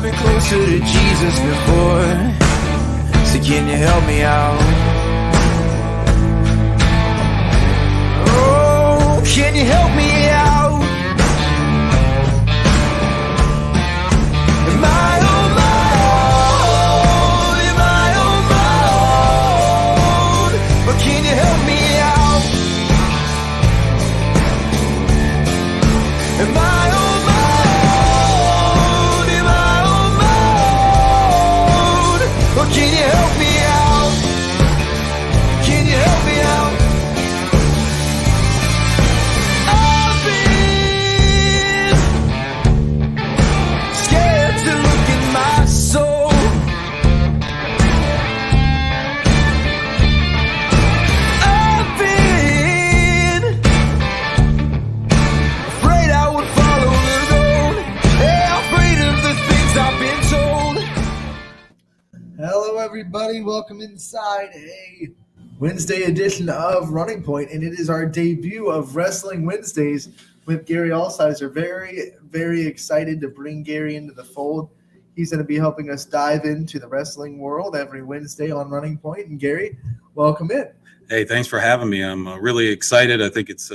I've been closer to Jesus before, so can you help me out? Oh, can you help me out? Am I on my own? Am I on my own? Or can you help me out? Am I on my own? Am I on my own? Or can you help me out? Can you help me out? I've been scared to look in my soul. I've been afraid I would follow the road. Yeah, afraid of the things I've been told. Hello, everybody. Welcome inside a Wednesday edition of Running Point, and it is our debut of Wrestling Wednesdays with Gary Allseiser. Very, very excited to bring Gary into the fold. He's going to be helping us dive into the wrestling world every Wednesday on Running Point. And Gary, welcome in. Hey, thanks for having me. I'm really excited. I think it's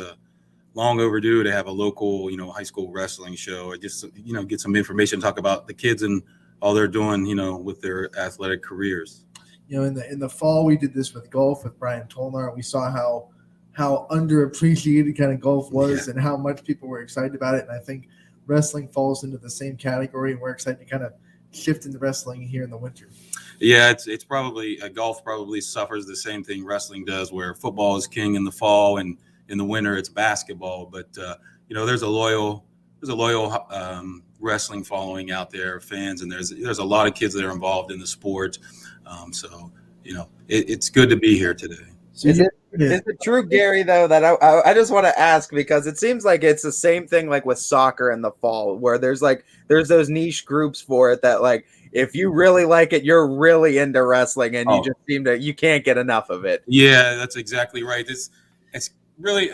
long overdue to have a local, high school wrestling show. I just, get some information, talk about the kids and all they're doing, with their athletic careers. In the fall, we did this with golf with Brian Tolnar. We saw how underappreciated kind of golf was and how much people were excited about it. And I think wrestling falls into the same category, and we're excited to kind of shift into wrestling here in the winter. Yeah, it's probably golf probably suffers the same thing wrestling does, where football is king in the fall and in the winter it's basketball. But there's a loyal wrestling following out there, fans, and there's a lot of kids that are involved in the sport. So it's good to be here today. Is it true, Gary, though, that I just want to ask, because it seems like it's the same thing like with soccer in the fall, where there's those niche groups for it that, like, if you really like it, you're really into wrestling, and you just you can't get enough of it. Yeah, that's exactly right. It's really,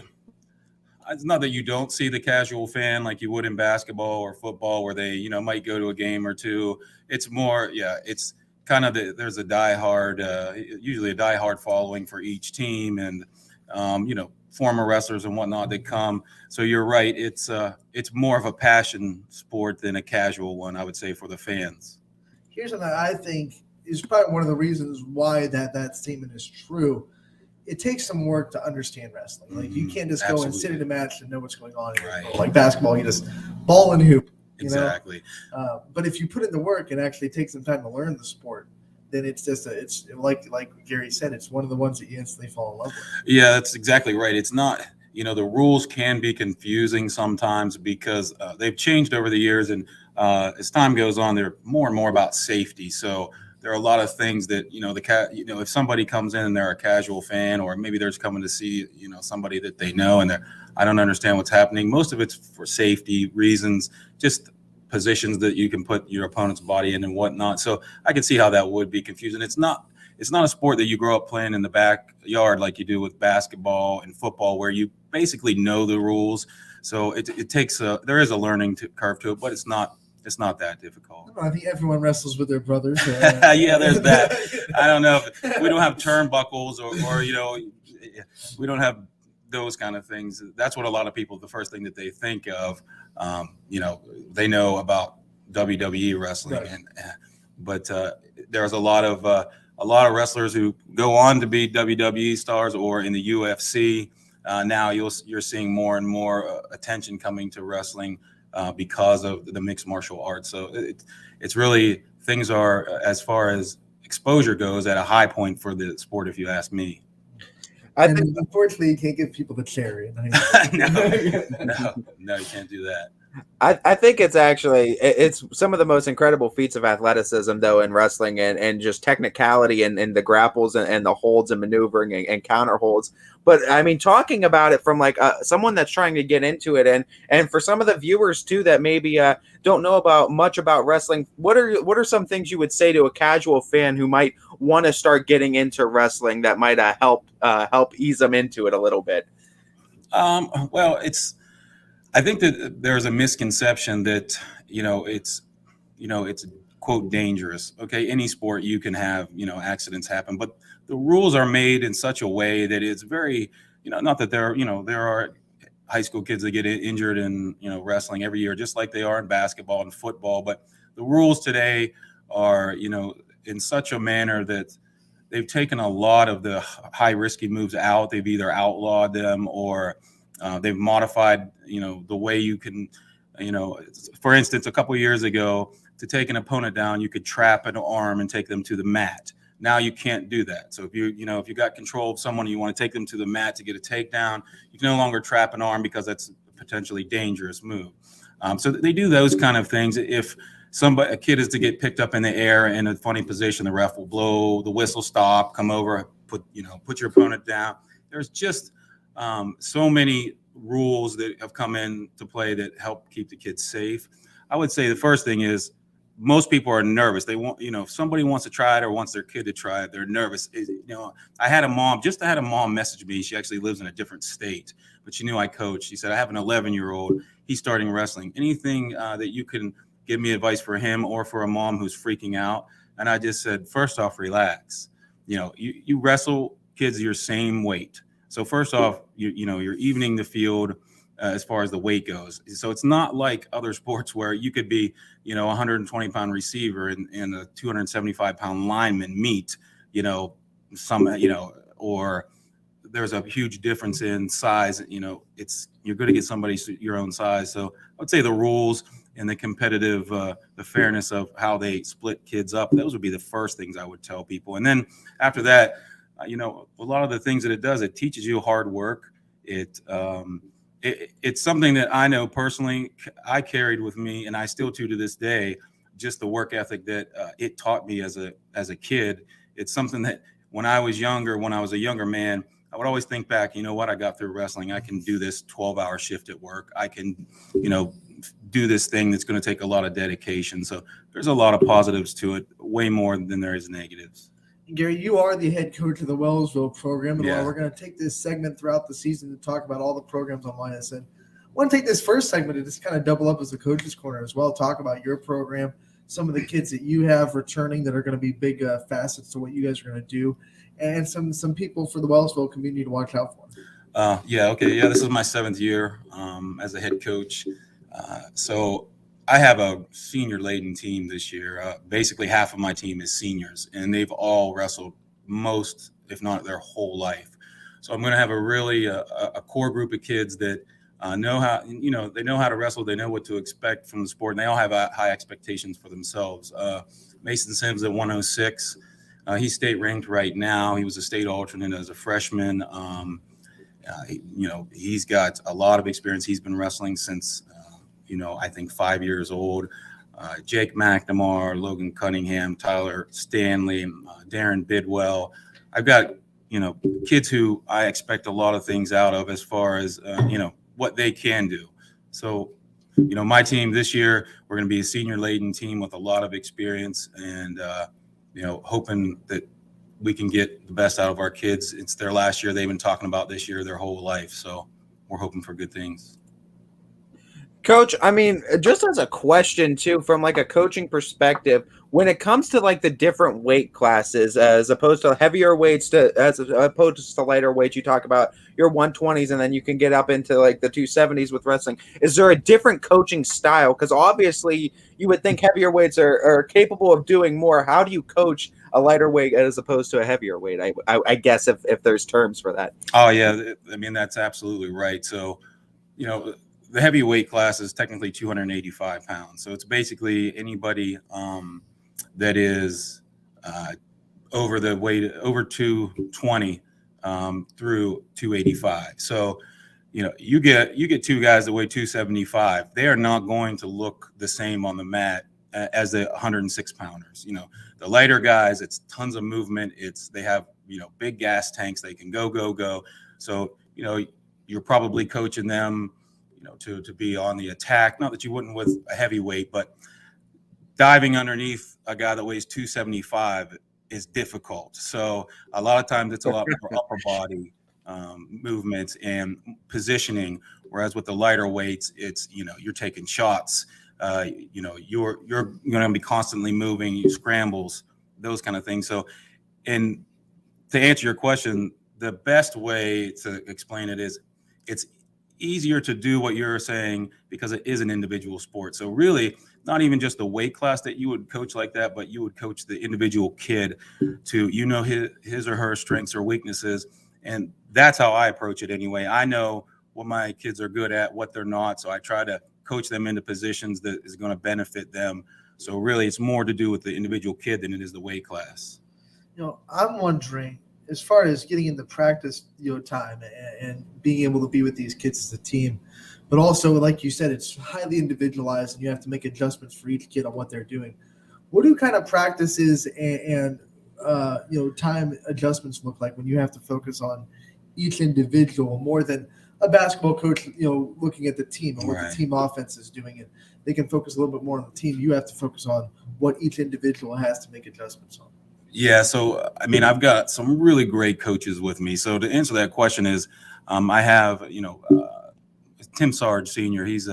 it's not that you don't see the casual fan like you would in basketball or football, where they might go to a game or two. It's more, it's kind of there's a usually a diehard following for each team, and former wrestlers and whatnot that come. So you're right, it's more of a passion sport than a casual one, I would say, for the fans. Here's what I think is probably one of the reasons why that statement is true. It takes some work to understand wrestling. Like, you can't just go and sit in a match and know what's going on. Right. Like basketball, you just ball and hoop. Exactly. But if you put in the work and actually take some time to learn the sport, then it's just it's like Gary said, it's one of the ones that you instantly fall in love with. Yeah, that's exactly right. It's not, the rules can be confusing sometimes because they've changed over the years, and as time goes on, they're more and more about safety. So there are a lot of things that, if somebody comes in and they're a casual fan, or maybe they're just coming to see, somebody that they know, and I don't understand what's happening. Most of it's for safety reasons, just positions that you can put your opponent's body in and whatnot. So I can see how that would be confusing. It's not a sport that you grow up playing in the backyard like you do with basketball and football, where you basically know the rules. So it takes there is a learning curve to it, but it's not that difficult. I think everyone wrestles with their brothers. Yeah, there's that. I don't know. We don't have turnbuckles or we don't have those kind of things. That's what a lot of people, the first thing that they think of, they know about WWE wrestling, right. But there's a lot of wrestlers who go on to be WWE stars or in the UFC. Now you're seeing more and more attention coming to wrestling because of the mixed martial arts. So it's really, things are, as far as exposure goes, at a high point for the sport, if you ask me. I think, unfortunately, you can't give people the cherry. No, you can't do that. I think it's some of the most incredible feats of athleticism, though, in wrestling, and just technicality and the grapples and the holds and maneuvering and counter holds. But I mean, talking about it from like someone that's trying to get into it, and for some of the viewers too that maybe don't know much about wrestling, what are some things you would say to a casual fan who might want to start getting into wrestling that might help ease them into it a little bit? Well, I think that there's a misconception that, it's, it's quote dangerous. Okay, any sport you can have accidents happen, but the rules are made in such a way that it's very not that there are high school kids that get injured in wrestling every year, just like they are in basketball and football. But the rules today are in such a manner that they've taken a lot of the high risky moves out. They've either outlawed them or they've modified the way you can for instance, a couple of years ago, to take an opponent down, you could trap an arm and take them to the mat. Now you can't do that. So if you got control of someone and you want to take them to the mat to get a takedown, you can no longer trap an arm because that's a potentially dangerous move. So they do those kind of things. If a kid is to get picked up in the air in a funny position, the ref will blow the whistle, stop, come over, put your opponent down. There's just so many rules that have come into play that help keep the kids safe. I would say the first thing is most people are nervous. They want, if somebody wants to try it or wants their kid to try it, they're nervous. I had a mom message me. She actually lives in a different state, but she knew I coached. She said, I have an 11-year-old. He's starting wrestling. Anything that you can give me advice for him or for a mom who's freaking out? And I just said, first off, relax. You wrestle kids your same weight. So first off, you're evening the field as far as the weight goes. So it's not like other sports where you could be, a 120-pound receiver and a 275-pound lineman meet, or there's a huge difference in size. You're going to get somebody your own size. So I would say the rules and the competitive, the fairness of how they split kids up, those would be the first things I would tell people. And then after that, a lot of the things that it does, it teaches you hard work. It's something that I know personally I carried with me, and I still do to this day, just the work ethic that it taught me as a kid. It's something that when I was a younger man, I would always think back, I got through wrestling. I can do this 12-hour shift at work. I can, do this thing that's going to take a lot of dedication. So there's a lot of positives to it, way more than there is negatives. Gary, you are the head coach of the Wellsville program, and Yeah. we're going to take this segment throughout the season to talk about all the programs on Ysn. I want to take this first segment to just kind of double up as the coach's corner as well, talk about your program, some of the kids that you have returning that are going to be big facets to what you guys are going to do, and some people for the Wellsville community to watch out for. This is my 7th year as a head coach. So I have a senior-laden team this year. Basically, half of my team is seniors, and they've all wrestled most, if not their whole life. So I'm going to have a core group of kids that know how, they know how to wrestle. They know what to expect from the sport, and they all have high expectations for themselves. Mason Sims at 106. He's state ranked right now. He was a state alternate as a freshman. He's got a lot of experience. He's been wrestling since I think 5 years old. Jake McNamara, Logan Cunningham, Tyler Stanley, Darren Bidwell. I've got, kids who I expect a lot of things out of as far as, what they can do. So, my team this year, we're going to be a senior-laden team with a lot of experience and, hoping that we can get the best out of our kids. It's their last year. They've been talking about this year their whole life. So we're hoping for good things. Coach, I mean, just as a question too, from like a coaching perspective, when it comes to like the different weight classes, as opposed to heavier weights as opposed to lighter weights, you talk about your 120s and then you can get up into like the 270s with wrestling. Is there a different coaching style? Because obviously you would think heavier weights are capable of doing more. How do you coach a lighter weight as opposed to a heavier weight? I guess if there's terms for that. Oh yeah. I mean, that's absolutely right. So, the heavyweight class is technically 285 pounds. So it's basically anybody that is over 220 through 285. So, you get two guys that weigh 275. They are not going to look the same on the mat as the 106 pounders. The lighter guys, it's tons of movement. They have, big gas tanks. They can go. So, you're probably coaching them, to be on the attack. Not that you wouldn't with a heavyweight, but diving underneath a guy that weighs 275 is difficult. So a lot of times it's a lot more upper body movements and positioning. Whereas with the lighter weights, it's, you're taking shots. You're going to be constantly moving, you scrambles, those kind of things. So, and to answer your question, the best way to explain it is it's easier to do what you're saying because it is an individual sport. So really, not even just the weight class that you would coach like that, but you would coach the individual kid to, his or her strengths or weaknesses. And that's how I approach it anyway. I know what my kids are good at, what they're not. So I try to coach them into positions that is going to benefit them. So really, it's more to do with the individual kid than it is the weight class. I'm wondering, as far as getting into practice, time and being able to be with these kids as a team, but also, like you said, it's highly individualized and you have to make adjustments for each kid on what they're doing. What do kind of practices and time adjustments look like when you have to focus on each individual more than a basketball coach, looking at the team and what Right. the team offense is doing? It they can focus a little bit more on the team. You have to focus on what each individual has to make adjustments on. Yeah, so I've got some really great coaches with me. So to answer that question is, I have Tim Sarge Sr. He's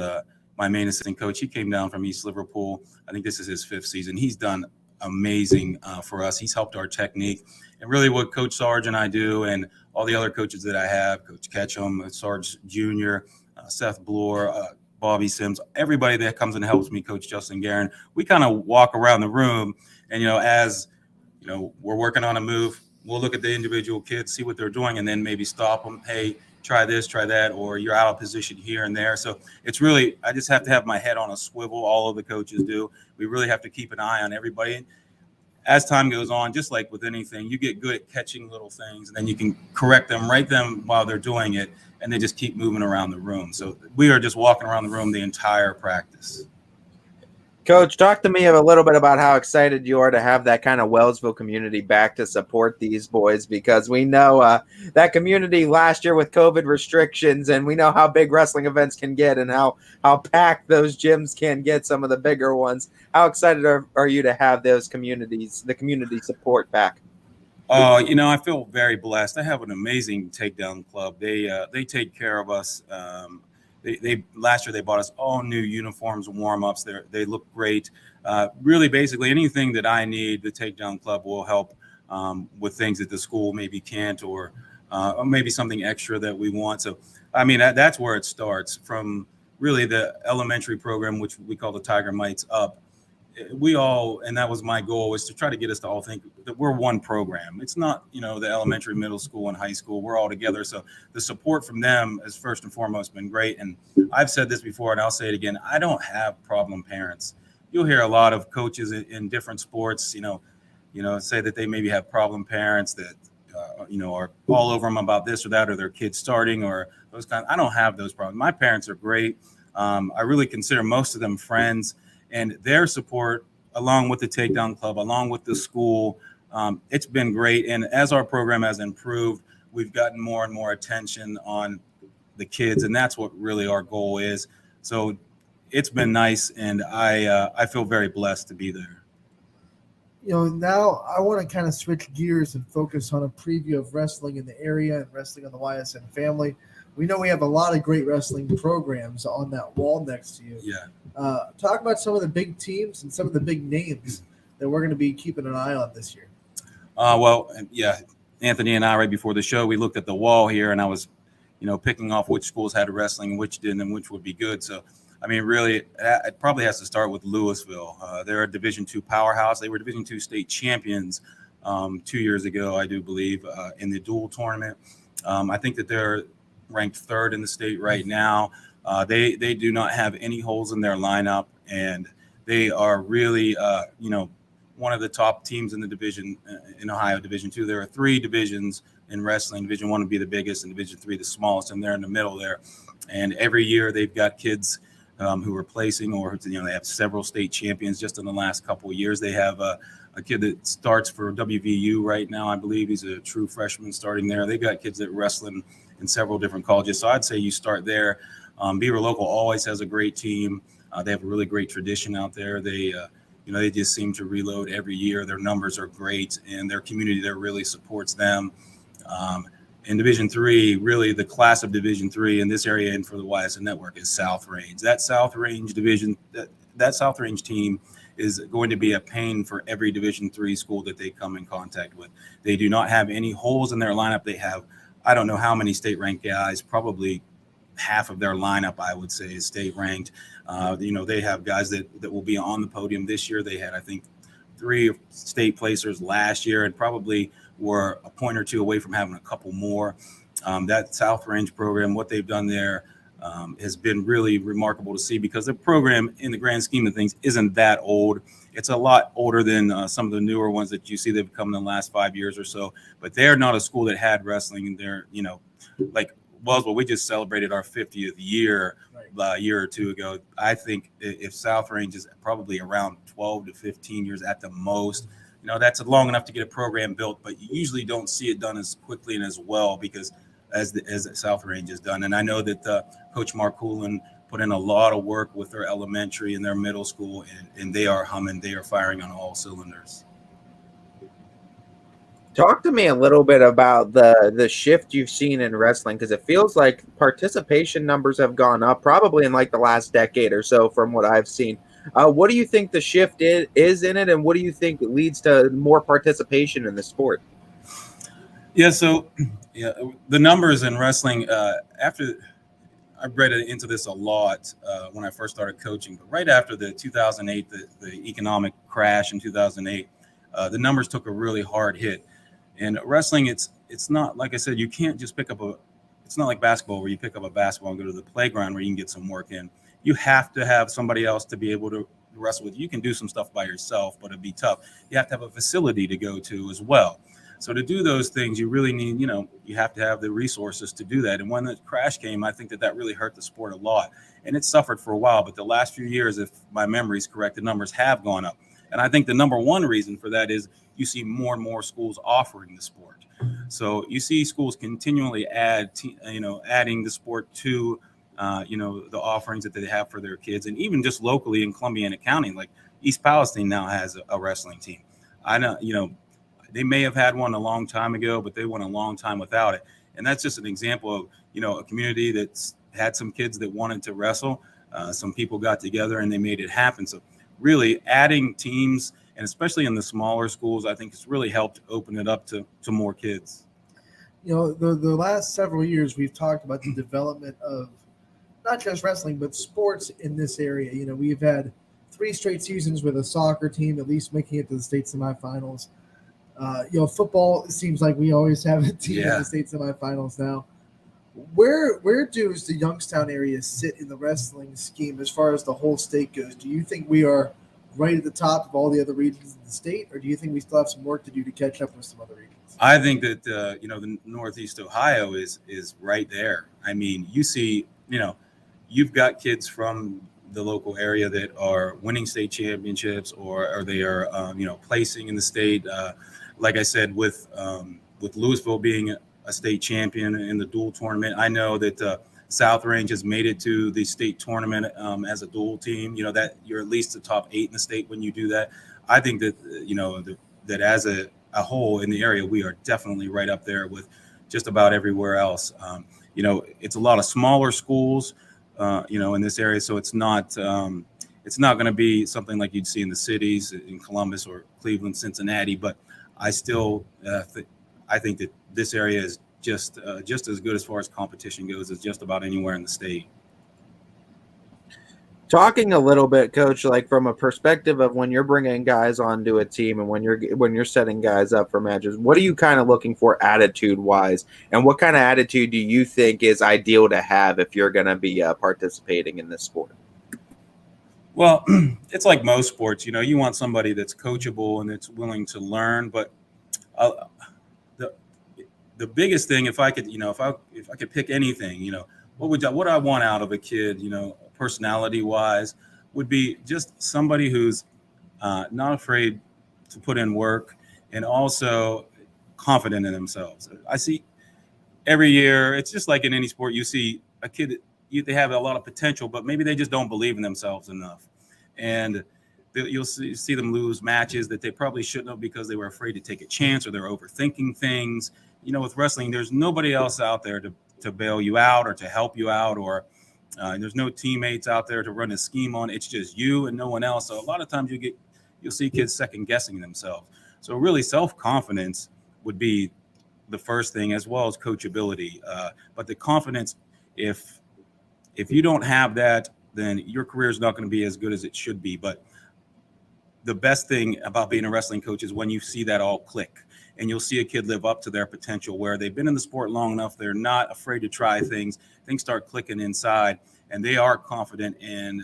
my main assistant coach. He came down from East Liverpool. I think this is his 5th season. He's done amazing for us. He's helped our technique, and really what Coach Sarge and I do, and all the other coaches that I have, Coach Ketchum, Sarge Jr., Seth Bloor, Bobby Sims, everybody that comes and helps me, Coach Justin Guerin. We kind of walk around the room, and as we're working on a move, we'll look at the individual kids, see what they're doing, and then maybe stop them. Hey, try this, try that, or you're out of position here and there. So it's really, I just have to have my head on a swivel. All of the coaches do. We really have to keep an eye on everybody. As time goes on, just like with anything, you get good at catching little things, and then you can correct them right then while they're doing it, and they just keep moving around the room. So we are just walking around the room the entire practice. Coach, talk to me a little bit about how excited you are to have that kind of Wellsville community back to support these boys, because we know that community last year with COVID restrictions, and we know how big wrestling events can get and how packed those gyms can get, some of the bigger ones. How excited are you to have those communities, the community support back? I feel very blessed. I have an amazing takedown club. They take care of us. They last year they bought us all new uniforms and warm-ups. They look great. Really, basically anything that I need, the Takedown Club will help with things that the school maybe can't, or maybe something extra that we want. So, that's where it starts, from really the elementary program, which we call the Tiger Mites, up. And that was my goal, is to try to get us to all think that we're one program. It's not, the elementary, middle school, and high school. We're all together. So the support from them has first and foremost been great. And I've said this before, and I'll say it again. I don't have problem parents. You'll hear a lot of coaches in different sports, say that they maybe have problem parents that, are all over them about this or that, or their kids starting, or those kinds. I don't have those problems. My parents are great. I really consider most of them friends. And their support, along with the Takedown Club, along with the school, it's been great. And as our program has improved, we've gotten more and more attention on the kids, and that's what really our goal is. So it's been nice, and I feel very blessed to be there. Now I want to kind of switch gears and focus on a preview of wrestling in the area and wrestling on the Ysn family. We know we have a lot of great wrestling programs on that wall next to you. Yeah. Talk about some of the big teams and some of the big names that we're going to be keeping an eye on this year. Anthony and I, right before the show, we looked at the wall here, and I was, picking off which schools had wrestling and which didn't, and which would be good. So, really, it probably has to start with Louisville. They're a Division II powerhouse. They were Division II state champions 2 years ago, I do believe, in the dual tournament. I think that they're ranked 3rd in the state right now. They do not have any holes in their lineup, and they are really, one of the top teams in the division in Ohio, Division II. There are 3 divisions in wrestling. Division I would be the biggest, and Division III the smallest, and they're in the middle there. And every year they've got kids who are placing, or they have several state champions. Just in the last couple of years, they have a kid that starts for WVU right now. I believe he's a true freshman starting there. They got kids that wrestling in several different colleges. So I'd say you start there. Beaver Local always has a great team. They have a really great tradition out there. They just seem to reload every year. Their numbers are great, and their community there really supports them. In Division III, really the class of Division III in this area and for the Ysn Network is South Range. That South Range division, that South Range team is going to be a pain for every Division III school that they come in contact with. They do not have any holes in their lineup. They have, I don't know how many state ranked guys, probably half of their lineup, I would say, is state ranked. They have guys that will be on the podium this year. They had, I think, 3 state placers last year and probably were a point or two away from having a couple more. That South Range program, what they've done there has been really remarkable to see, because the program in the grand scheme of things isn't that old. It's a lot older than some of the newer ones that you see that have come in the last 5 years or so, but they're not a school that had wrestling in there, like Wellsville. We just celebrated our 50th year a year or two ago. I think if South Range is probably around 12 to 15 years at the most, that's long enough to get a program built, but you usually don't see it done as quickly and as well because as South Range has done. And I know that Coach Mark Coolin put in a lot of work with their elementary and their middle school, and they are humming. They are firing on all cylinders. Talk to me a little bit about the shift you've seen in wrestling, because it feels like participation numbers have gone up probably in like the last decade or so from what I've seen. What do you think the shift is in it, and what do you think leads to more participation in the sport? Yeah, so the numbers in wrestling, after I read into this a lot when I first started coaching, but right after the 2008, the economic crash in 2008, the numbers took a really hard hit. And wrestling, it's not, like I said, you can't just it's not like basketball where you pick up a basketball and go to the playground where you can get some work in. You have to have somebody else to be able to wrestle with. You can do some stuff by yourself, but it'd be tough. You have to have a facility to go to as well. So to do those things, you really need, you have to have the resources to do that. And when the crash came, I think that really hurt the sport a lot. And it suffered for a while, but the last few years, if my memory is correct, the numbers have gone up. And I think the number one reason for that is you see more and more schools offering the sport. So you see schools continually adding the sport to, the offerings that they have for their kids. And even just locally in Columbiana County, like East Palestine now has a wrestling team. I know, they may have had one a long time ago, but they went a long time without it. And that's just an example of, a community that's had some kids that wanted to wrestle. Some people got together and they made it happen. So really adding teams, and especially in the smaller schools, I think it's really helped open it up to more kids. The last several years, we've talked about the development of not just wrestling, but sports in this area. We've had 3 straight seasons with a soccer team at least making it to the state semifinals. Football, it seems like we always have a team in the state semifinals now. Where does the Youngstown area sit in the wrestling scheme as far as the whole state goes? Do you think we are right at the top of all the other regions in the state, or do you think we still have some work to do to catch up with some other regions? I think that the Northeast Ohio is right there. I mean, you see, you've got kids from the local area that are winning state championships, or they are placing in the state. Like I said, with Louisville being a state champion in the dual tournament, I know that South Range has made it to the state tournament as a dual team. That you're at least the top 8 in the state when you do that. I think that that as a whole in the area, we are definitely right up there with just about everywhere else. It's a lot of smaller schools, in this area, so it's not going to be something like you'd see in the cities in Columbus or Cleveland, Cincinnati. But I still I think that this area is just as good as far as competition goes as just about anywhere in the state. Talking a little bit, Coach, like from a perspective of when you're bringing guys onto a team and when you're setting guys up for matches, what are you kind of looking for attitude-wise, and what kind of attitude do you think is ideal to have if you're going to be participating in this sport? Well, it's like most sports, you want somebody that's coachable and that's willing to learn. But the biggest thing, if I could, if I could pick anything, what I want out of a kid, personality wise, would be just somebody who's not afraid to put in work and also confident in themselves. I see every year, it's just like in any sport, you see a kid, they have a lot of potential, but maybe they just don't believe in themselves enough. And you'll see them lose matches that they probably shouldn't have because they were afraid to take a chance or they're overthinking things. With wrestling, there's nobody else out there to bail you out or to help you out or There's no teammates out there to run a scheme on. It's just you and no one else. So a lot of times you'll see kids second guessing themselves. So really self-confidence would be the first thing, as well as coachability. But the confidence, if you don't have that, then your career is not going to be as good as it should be. But the best thing about being a wrestling coach is when you see that all click, and you'll see a kid live up to their potential, where they've been in the sport long enough, they're not afraid to try things start clicking inside, and they are confident in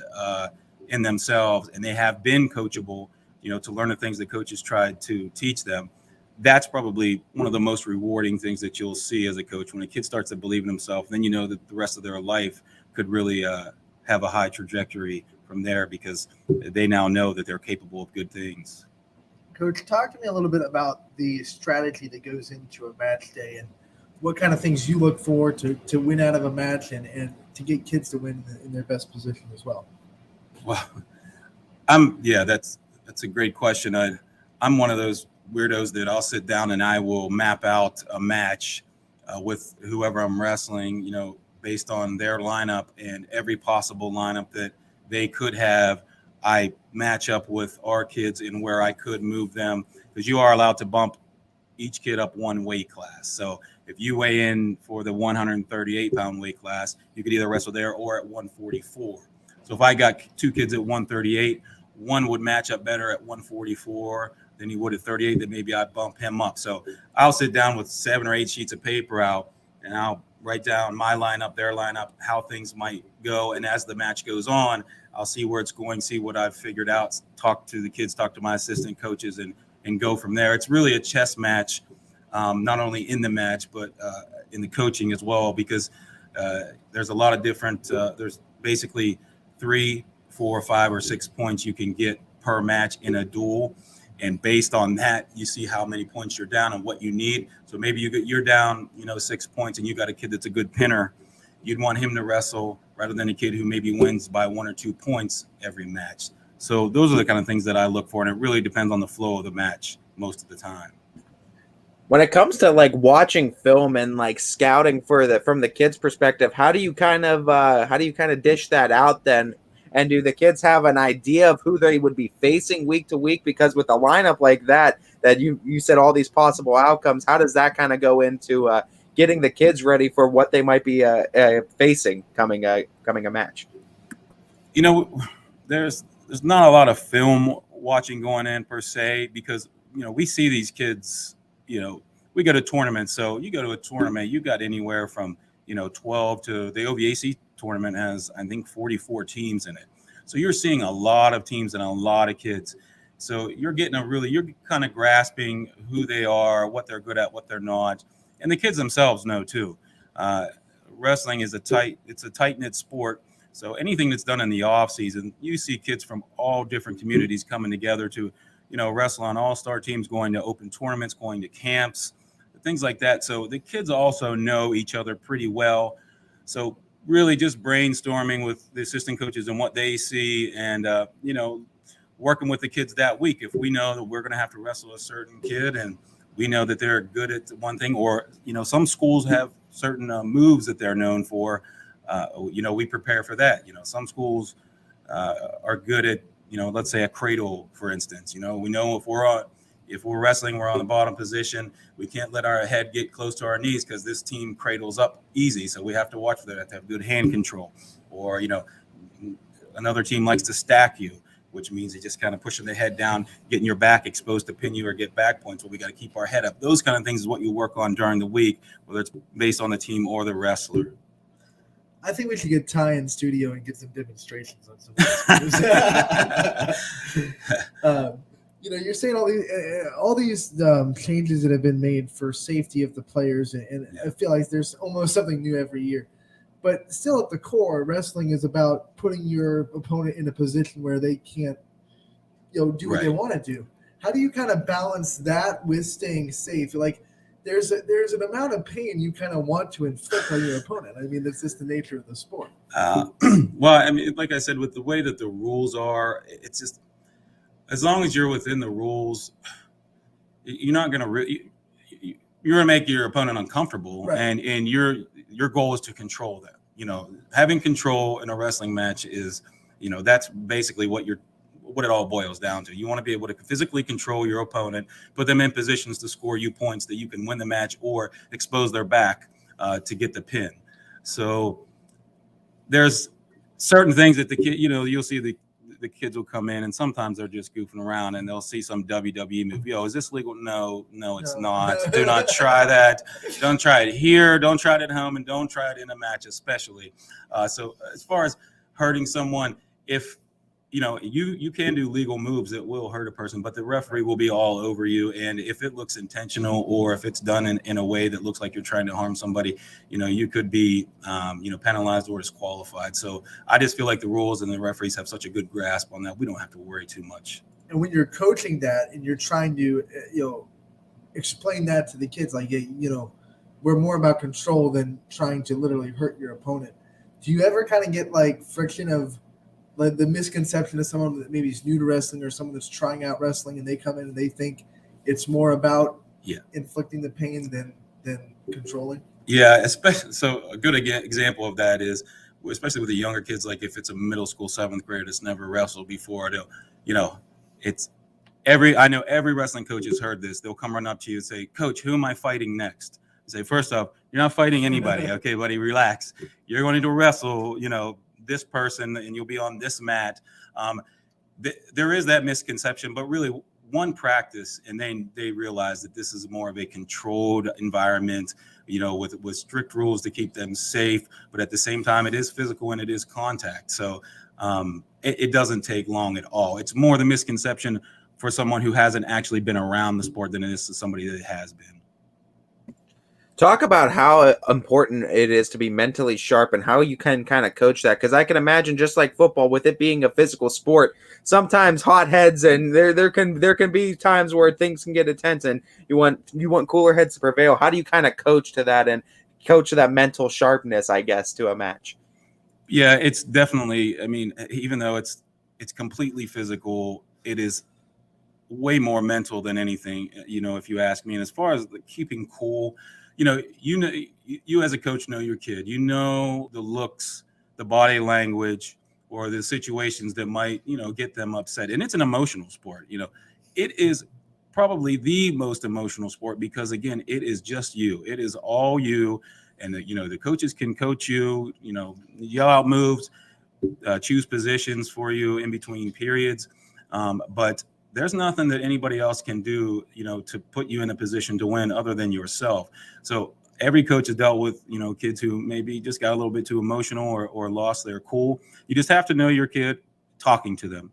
themselves, and they have been coachable, to learn the things that coaches tried to teach them. That's probably one of the most rewarding things that you'll see as a coach. When a kid starts to believe in himself, then you know that the rest of their life could really have a high trajectory from there, because they now know that they're capable of good things. Coach, talk to me a little bit about the strategy that goes into a match day and what kind of things you look for to win out of a match and to get kids to win in their best position as well. Well, that's a great question. I'm one of those weirdos that I'll sit down and I will map out a match with whoever I'm wrestling, based on their lineup, and every possible lineup that they could have. I match up with our kids and where I could move them, because you are allowed to bump each kid up one weight class. So if you weigh in for the 138-pound weight class, you could either wrestle there or at 144. So if I got two kids at 138, one would match up better at 144 than he would at 38, then maybe I'd bump him up. So I'll sit down with 7 or 8 sheets of paper out, and I'll write down my lineup, their lineup, how things might go. And as the match goes on, I'll see where it's going, see what I've figured out, talk to the kids, talk to my assistant coaches, and go from there. It's really a chess match, not only in the match, but in the coaching as well, because there's a lot of different, there's basically 3, 4, 5, or 6 points you can get per match in a duel. And based on that, you see how many points you're down and what you need. So maybe you're down, 6 points, and you got a kid that's a good pinner. You'd want him to wrestle rather than a kid who maybe wins by 1 or 2 points every match. So those are the kind of things that I look for, and it really depends on the flow of the match most of the time. When it comes to watching film and scouting from the kids' perspective, how do you kind of dish that out then? And do the kids have an idea of who they would be facing week to week? Because with a lineup like that you said all these possible outcomes, how does that kind of go into getting the kids ready for what they might be facing coming a match? There's not a lot of film watching going in per se, because we see these kids. We go to tournaments. So you go to a tournament, you got anywhere from 12 to the OVAC tournament has, I think, 44 teams in it. So you're seeing a lot of teams and a lot of kids. So you're getting you're kind of grasping who they are, what they're good at, what they're not. And the kids themselves know too. Wrestling is a tight-knit sport. So anything that's done in the off season, you see kids from all different communities coming together to, wrestle on all-star teams, going to open tournaments, going to camps, things like that. So the kids also know each other pretty well. So really just brainstorming with the assistant coaches and what they see, and working with the kids that week. If we know that we're going to have to wrestle a certain kid and we know that they're good at one thing, or some schools have certain moves that they're known for, we prepare for that. Some schools are good at let's say a cradle, for instance. We know if we're wrestling, we're on the bottom position. We can't let our head get close to our knees because this team cradles up easy. So we have to watch for that. We have to have good hand control. Or, another team likes to stack you, which means you're just kind of pushing the head down, getting your back exposed to pin you or get back points. So we got to keep our head up. Those kind of things is what you work on during the week, whether it's based on the team or the wrestler. I think we should get Ty in studio and get some demonstrations on some. You're saying all these changes that have been made for safety of the players, and I feel like there's almost something new every year. But still, at the core, wrestling is about putting your opponent in a position where they can't, do what they want to do. How do you kind of balance that with staying safe? There's an amount of pain you kind of want to inflict on your opponent. I mean, that's just the nature of the sport. Well, I mean, like I said, with the way that the rules are, it's just, as long as you're within the rules, you're not going to you're going to make your opponent uncomfortable, right. And your goal is to control them. having control in a wrestling match is, that's basically what it all boils down to. You want to be able to physically control your opponent, put them in positions to score you points that you can win the match or expose their back to get the pin. So there's certain things that the kid, you'll see the kids will come in and sometimes they're just goofing around and they'll see some WWE move. Yo, is this legal? No, it's not. Do not try that. Don't try it here. Don't try it at home, and don't try it in a match, especially. So as far as hurting someone, if you can do legal moves that will hurt a person, but the referee will be all over you. And if it looks intentional or if it's done in a way that looks like you're trying to harm somebody, you could be, penalized or disqualified. So I just feel like the rules and the referees have such a good grasp on that. We don't have to worry too much. And when you're coaching that and you're trying to, explain that to the kids, like, we're more about control than trying to literally hurt your opponent. Do you ever kind of get like friction of, like, the misconception of someone that maybe is new to wrestling or someone that's trying out wrestling and they come in and they think it's more about inflicting the pain than controlling? Yeah, especially so a good example of that is, especially with the younger kids, like if it's a middle school 7th grader that's never wrestled before, I know every wrestling coach has heard this. They'll come run up to you and say, "Coach, who am I fighting next?" I say, first off, you're not fighting anybody. Okay, buddy, relax. You're going to wrestle, this person, and you'll be on this mat. There is that misconception, but really one practice, and then they realize that this is more of a controlled environment, with strict rules to keep them safe. But at the same time, it is physical and it is contact. So it doesn't take long at all. It's more the misconception for someone who hasn't actually been around the sport than it is to somebody that has been. Talk about how important it is to be mentally sharp and how you can kind of coach that. Because I can imagine, just like football, with it being a physical sport, sometimes hot heads, and there can be times where things can get intense, and you want cooler heads to prevail. How do you kind of coach to that and coach that mental sharpness, I guess, to a match? Yeah, it's definitely. I mean, even though it's completely physical, it is way more mental than anything. If you ask me. And as far as keeping cool, you as a coach know your kid. The looks, the body language, or the situations that might, get them upset. And it's an emotional sport. It is probably the most emotional sport because, again, it is just you. It is all you. And, the coaches can coach you, yell out moves, choose positions for you in between periods. But there's nothing that anybody else can do, to put you in a position to win other than yourself. So every coach has dealt with, kids who maybe just got a little bit too emotional or lost their cool. You just have to know your kid, talking to them,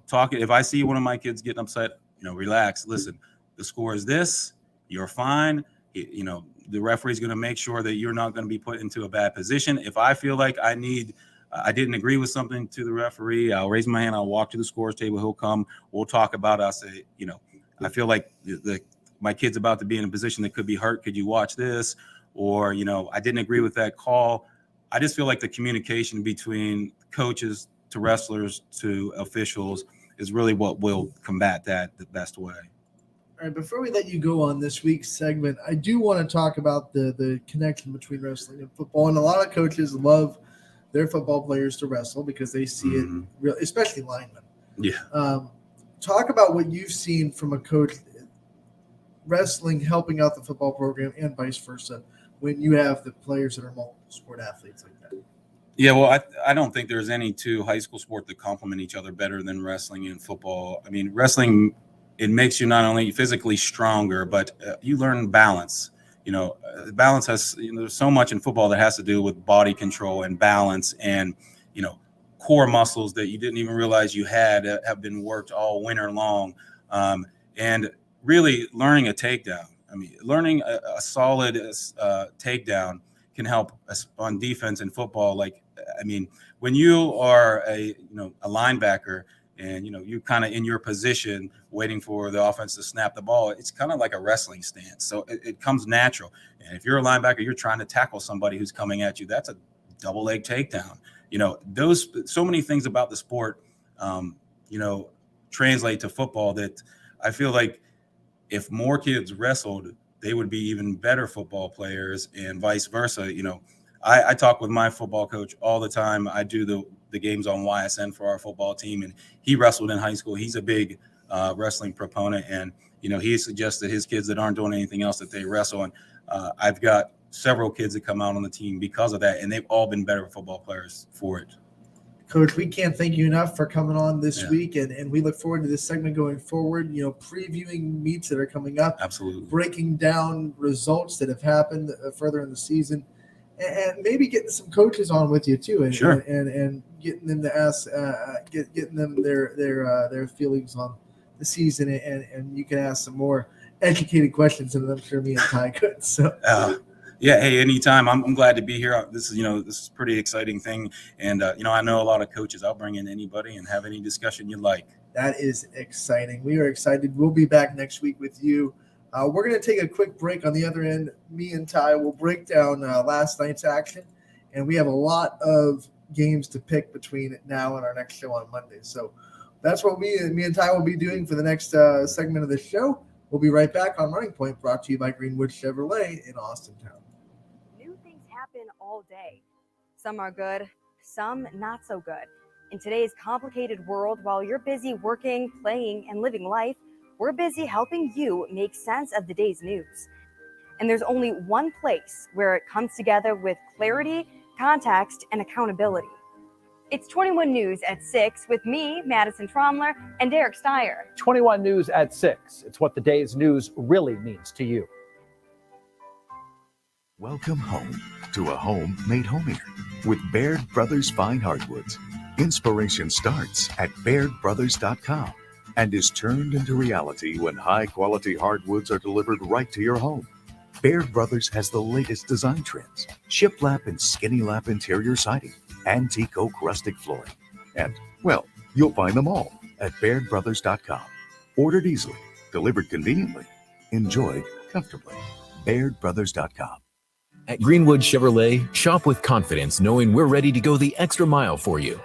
talking. If I see one of my kids getting upset, relax, listen, the score is this, you're fine. The referee's going to make sure that you're not going to be put into a bad position. If I feel like I didn't agree with something to the referee, I'll raise my hand. I'll walk to the scores table. He'll come. We'll talk about it. I'll say, I feel like my kid's about to be in a position that could be hurt. Could you watch this? Or, I didn't agree with that call. I just feel like the communication between coaches to wrestlers to officials is really what will combat that the best way. All right, before we let you go on this week's segment, I do want to talk about the connection between wrestling and football. And a lot of coaches love their football players to wrestle because they see it, real, especially linemen. Yeah. Talk about what you've seen from a coach wrestling helping out the football program and vice versa when you have the players that are multiple sport athletes like that. Yeah, well, I don't think there's any two high school sport that complement each other better than wrestling and football. I mean, wrestling, it makes you not only physically stronger, but you learn balance. Balance has, there's so much in football that has to do with body control and balance and, core muscles that you didn't even realize you had have been worked all winter long. And really learning a takedown. I mean, learning a solid takedown can help us on defense in football. When you are a linebacker and, you're kind of in your position waiting for the offense to snap the ball, it's kind of like a wrestling stance. So it comes natural. And if you're a linebacker, you're trying to tackle somebody who's coming at you. That's a double leg takedown. So many things about the sport, translate to football that I feel like if more kids wrestled, they would be even better football players and vice versa. I talk with my football coach all the time. I do the games on Ysn for our football team, and he wrestled in high school. He's a big wrestling proponent, and he suggested his kids that aren't doing anything else that they wrestle. And I've got several kids that come out on the team because of that, and they've all been better football players for it. Coach, we can't thank you enough for coming on this week, and we look forward to this segment going forward, previewing meets that are coming up. Absolutely. Breaking down results that have happened further in the season, and maybe getting some coaches on with you too, and sure. and getting them to ask, getting them their feelings on the season, and you can ask some more educated questions than I'm sure me and Ty could. So. Yeah. Hey, anytime. I'm glad to be here. This is a pretty exciting thing. And, I know a lot of coaches. I'll bring in anybody and have any discussion you like. That is exciting. We are excited. We'll be back next week with you. We're going to take a quick break on the other end. Me and Ty will break down last night's action. And we have a lot of games to pick between now and our next show on Monday. So that's what me and Ty will be doing for the next segment of the show. We'll be right back on Running Point, brought to you by Greenwood Chevrolet in Austintown. Happen all day. Some are good, some not so good. In today's complicated world, while you're busy working, playing, and living life, we're busy helping you make sense of the day's news. And there's only one place where it comes together with clarity, context, and accountability. It's 21 News at 6 with me, Madison Tromler, and Derek Steyer. 21 News at 6. It's what the day's news really means to you. Welcome home to a home made homier with Baird Brothers Fine Hardwoods. Inspiration starts at BairdBrothers.com and is turned into reality when high-quality hardwoods are delivered right to your home. Baird Brothers has the latest design trends, shiplap and skinny lap interior siding, antique oak rustic flooring. And, well, you'll find them all at BairdBrothers.com. Ordered easily, delivered conveniently, enjoyed comfortably. BairdBrothers.com. At Greenwood Chevrolet, shop with confidence knowing we're ready to go the extra mile for you.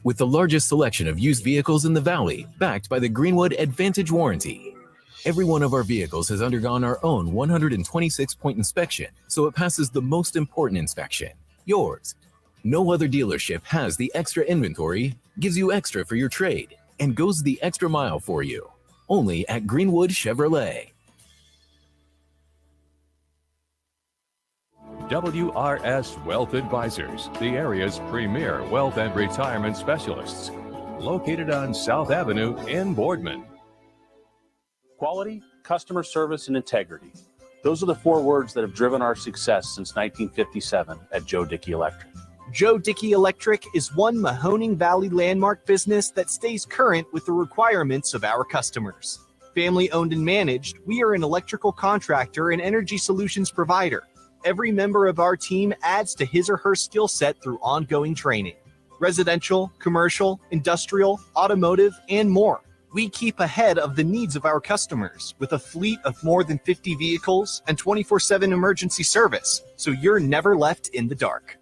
With the largest selection of used vehicles in the Valley, backed by the Greenwood Advantage Warranty. Every one of our vehicles has undergone our own 126-point inspection, so it passes the most important inspection, yours. No other dealership has the extra inventory, gives you extra for your trade, and goes the extra mile for you. Only at Greenwood Chevrolet. WRS Wealth Advisors, the area's premier wealth and retirement specialists. Located on South Avenue in Boardman. Quality, customer service, and integrity. Those are the 4 words that have driven our success since 1957 at Joe Dickey Electric. Joe Dickey Electric is one Mahoning Valley landmark business that stays current with the requirements of our customers. Family owned and managed, we are an electrical contractor and energy solutions provider. Every member of our team adds to his or her skill set through ongoing training. Residential, commercial, industrial, automotive, and more. We keep ahead of the needs of our customers with a fleet of more than 50 vehicles and 24/7 emergency service, so you're never left in the dark.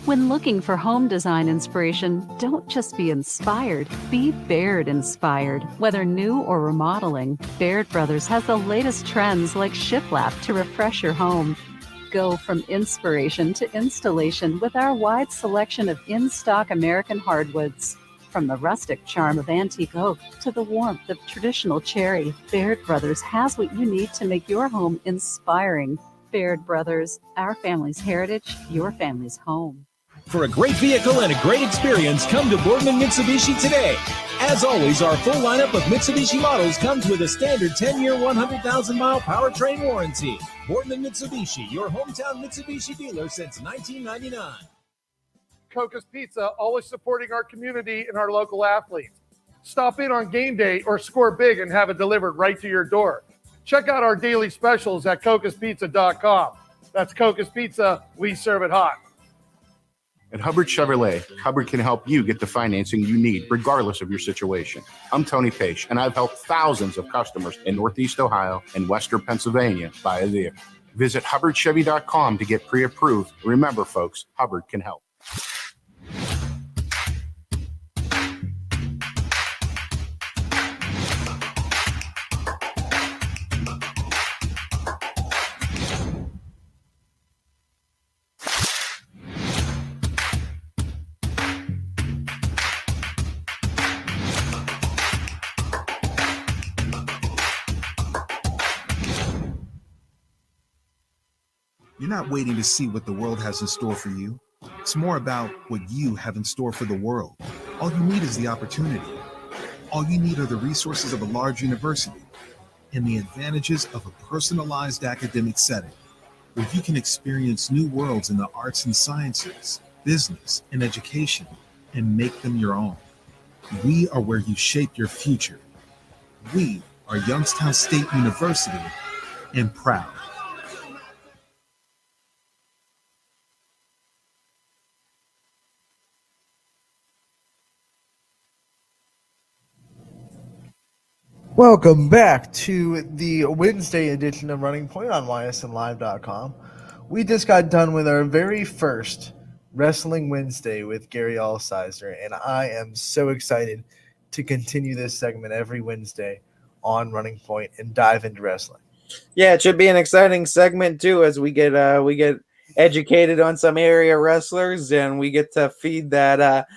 When looking for home design inspiration, don't just be inspired, be Baird inspired. Whether new or remodeling, Baird Brothers has the latest trends like shiplap to refresh your home. Go from inspiration to installation with our wide selection of in-stock American hardwoods. From the rustic charm of antique oak to the warmth of traditional cherry, Baird Brothers has what you need to make your home inspiring. Baird Brothers, our family's heritage, your family's home. For a great vehicle and a great experience, come to Boardman Mitsubishi today. As always, our full lineup of Mitsubishi models comes with a standard 10-year, 100,000-mile powertrain warranty. Boardman Mitsubishi, your hometown Mitsubishi dealer since 1999. Coca's Pizza, always supporting our community and our local athletes. Stop in on game day or score big and have it delivered right to your door. Check out our daily specials at cocaspizza.com. That's Coca's Pizza, we serve it hot. At Hubbard Chevrolet, Hubbard can help you get the financing you need, regardless of your situation. I'm Tony Page, and I've helped thousands of customers in Northeast Ohio and Western Pennsylvania buy a vehicle. Visit HubbardChevy.com to get pre-approved. Remember, folks, Hubbard can help. You're not waiting to see what the world has in store for you. It's more about what you have in store for the world. All you need is the opportunity. All you need are the resources of a large university and the advantages of a personalized academic setting where you can experience new worlds in the arts and sciences, business, and education and make them your own. We are where you shape your future. We are Youngstown State University and proud. Welcome back to the Wednesday edition of Running Point on ysnlive.com. We just got done with our very first Wrestling Wednesday with Gary Allseiser, and I am so excited to continue this segment every Wednesday on Running Point and dive into wrestling. Yeah, it should be an exciting segment too, as we get educated on some area wrestlers, and we get to feed that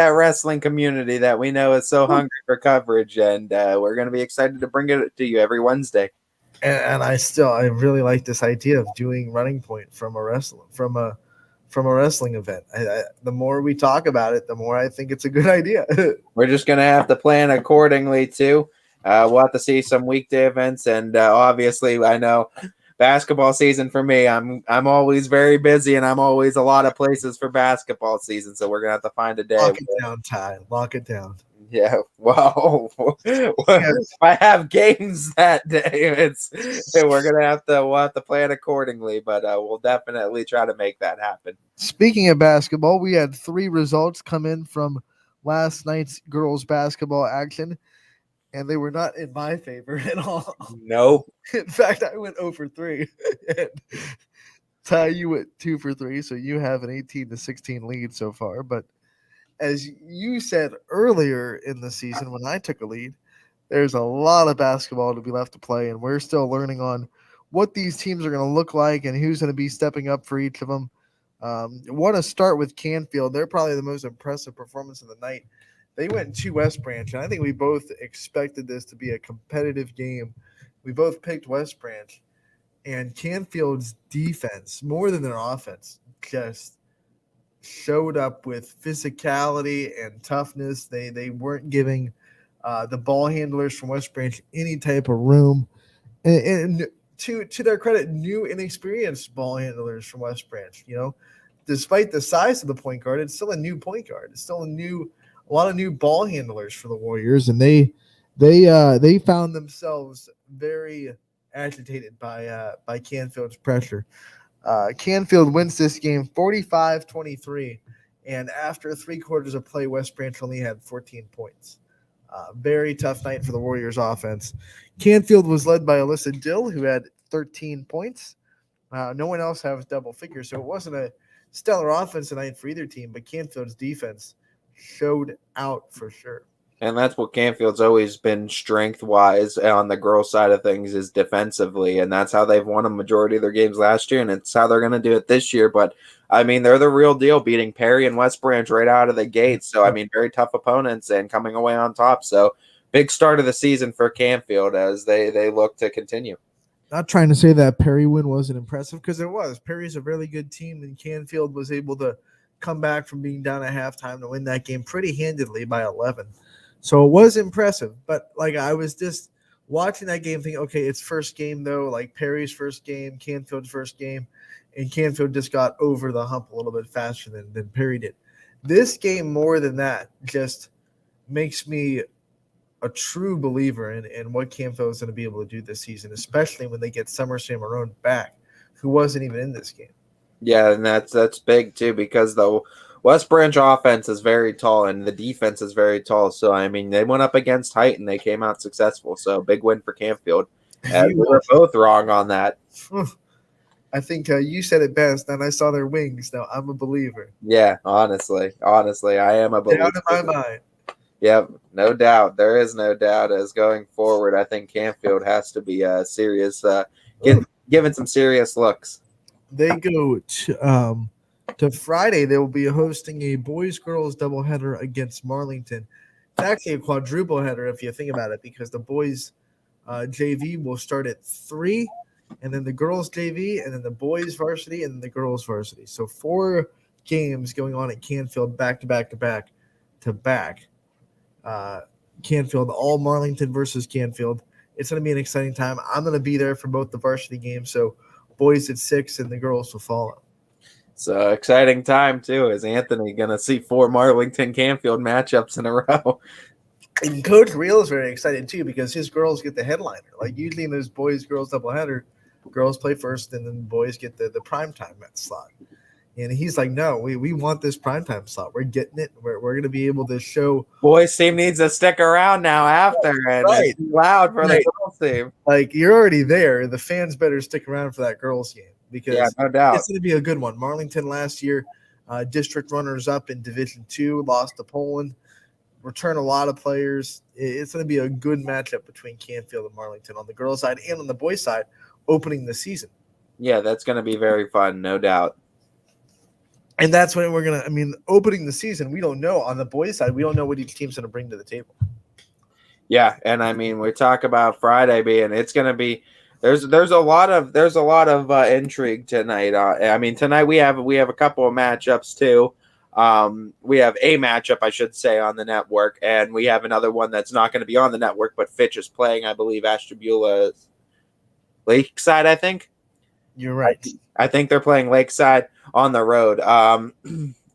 wrestling community that we know is so hungry for coverage, and we're going to be excited to bring it to you every Wednesday. And I really like this idea of doing Running Point from a wrestling event. The more we talk about it, the more I think it's a good idea. We're just going to have to plan accordingly too. We'll have to see some weekday events, and obviously, I know basketball season for me, I'm always very busy, and I'm always a lot of places for basketball season. So we're gonna have to find a day. Lock it down, Ty. Lock it down. Yeah. Well, if I have games that day, we'll have to plan accordingly. But we'll definitely try to make that happen. Speaking of basketball, we had 3 results come in from last night's girls basketball action, and they were not in my favor at all. No. In fact, I went 0 for 3. And Ty, you went 2 for 3, so you have an 18-16 lead so far. But as you said earlier in the season when I took a lead, there's a lot of basketball to be left to play, and we're still learning on what these teams are going to look like and who's going to be stepping up for each of them. I want to start with Canfield. They're probably the most impressive performance of the night. They went to West Branch, and I think we both expected this to be a competitive game. We both picked West Branch, and Canfield's defense, more than their offense, just showed up with physicality and toughness. They weren't giving the ball handlers from West Branch any type of room. And to their credit, new inexperienced ball handlers from West Branch, despite the size of the point guard, it's still a new point guard. It's still a lot of new ball handlers for the Warriors, and they found themselves very agitated by Canfield's pressure. Canfield wins this game 45-23, and after 3 quarters of play, West Branch only had 14 points. Very tough night for the Warriors offense. Canfield was led by Alyssa Dill, who had 13 points. No one else has double figures, so it wasn't a stellar offense tonight for either team, but Canfield's defense showed out for sure. And that's what Canfield's always been strength-wise on the girls' side of things is defensively, and that's how they've won a majority of their games last year, and it's how they're going to do it this year. But, I mean, they're the real deal, beating Perry and West Branch right out of the gate. So, I mean, very tough opponents and coming away on top. So, big start of the season for Canfield as they look to continue. Not trying to say that Perry win wasn't impressive, because it was. Perry's a really good team, and Canfield was able to come back from being down at halftime to win that game pretty handedly by 11. So it was impressive, but like I was just watching that game thinking, okay, it's first game though, like Perry's first game, Canfield's first game, and Canfield just got over the hump a little bit faster than Perry did. This game, more than that, just makes me a true believer in what Canfield is going to be able to do this season, especially when they get Summer Samarone back, who wasn't even in this game. Yeah, and that's big too, because the West Branch offense is very tall and the defense is very tall. So, I mean, they went up against height and they came out successful. So, big win for Canfield. We were both wrong on that. I think you said it best, and I saw their wings. Now, I'm a believer. Yeah, honestly, I am a believer. Out of my mind. Yep, no doubt. There is no doubt as going forward. I think Canfield has to be serious, giving some serious looks. They go to Friday. They will be hosting a boys-girls doubleheader against Marlington. It's actually a quadruple header if you think about it, because the boys JV will start at 3, and then the girls JV, and then the boys varsity, and then the girls varsity. So 4 games going on at Canfield back to back. Canfield, all Marlington versus Canfield. It's going to be an exciting time. I'm going to be there for both the varsity games. So boys at 6 and the girls will follow. So exciting time too. Is Anthony going to see 4 Marlington Canfield matchups in a row? And Coach Real is very excited too, because his girls get the headliner. Like usually in those boys-girls doubleheader, girls play first and then boys get the primetime slot. And he's like, no, we want this primetime slot. We're getting it. We're going to be able to show. Boys team needs to stick around now after, and right. It's loud for the girls team. Like, you're already there. The fans better stick around for that girls game, because no doubt. It's going to be a good one. Marlington last year, district runners up in Division II, lost to Poland, return a lot of players. It's going to be a good matchup between Canfield and Marlington on the girls' side and on the boys' side, opening the season. Yeah, that's going to be very fun, no doubt. And that's when we're going to, opening the season, we don't know. On the boys' side, we don't know what each team's going to bring to the table. Yeah, and we talk about Friday being, it's going to be, there's a lot of intrigue tonight. Tonight we have a couple of matchups too. We have a matchup, I should say, on the network, and we have another one that's not going to be on the network, but Fitch is playing, I believe, Ashtabula Lakeside, I think. You're right. I think they're playing Lakeside on the road,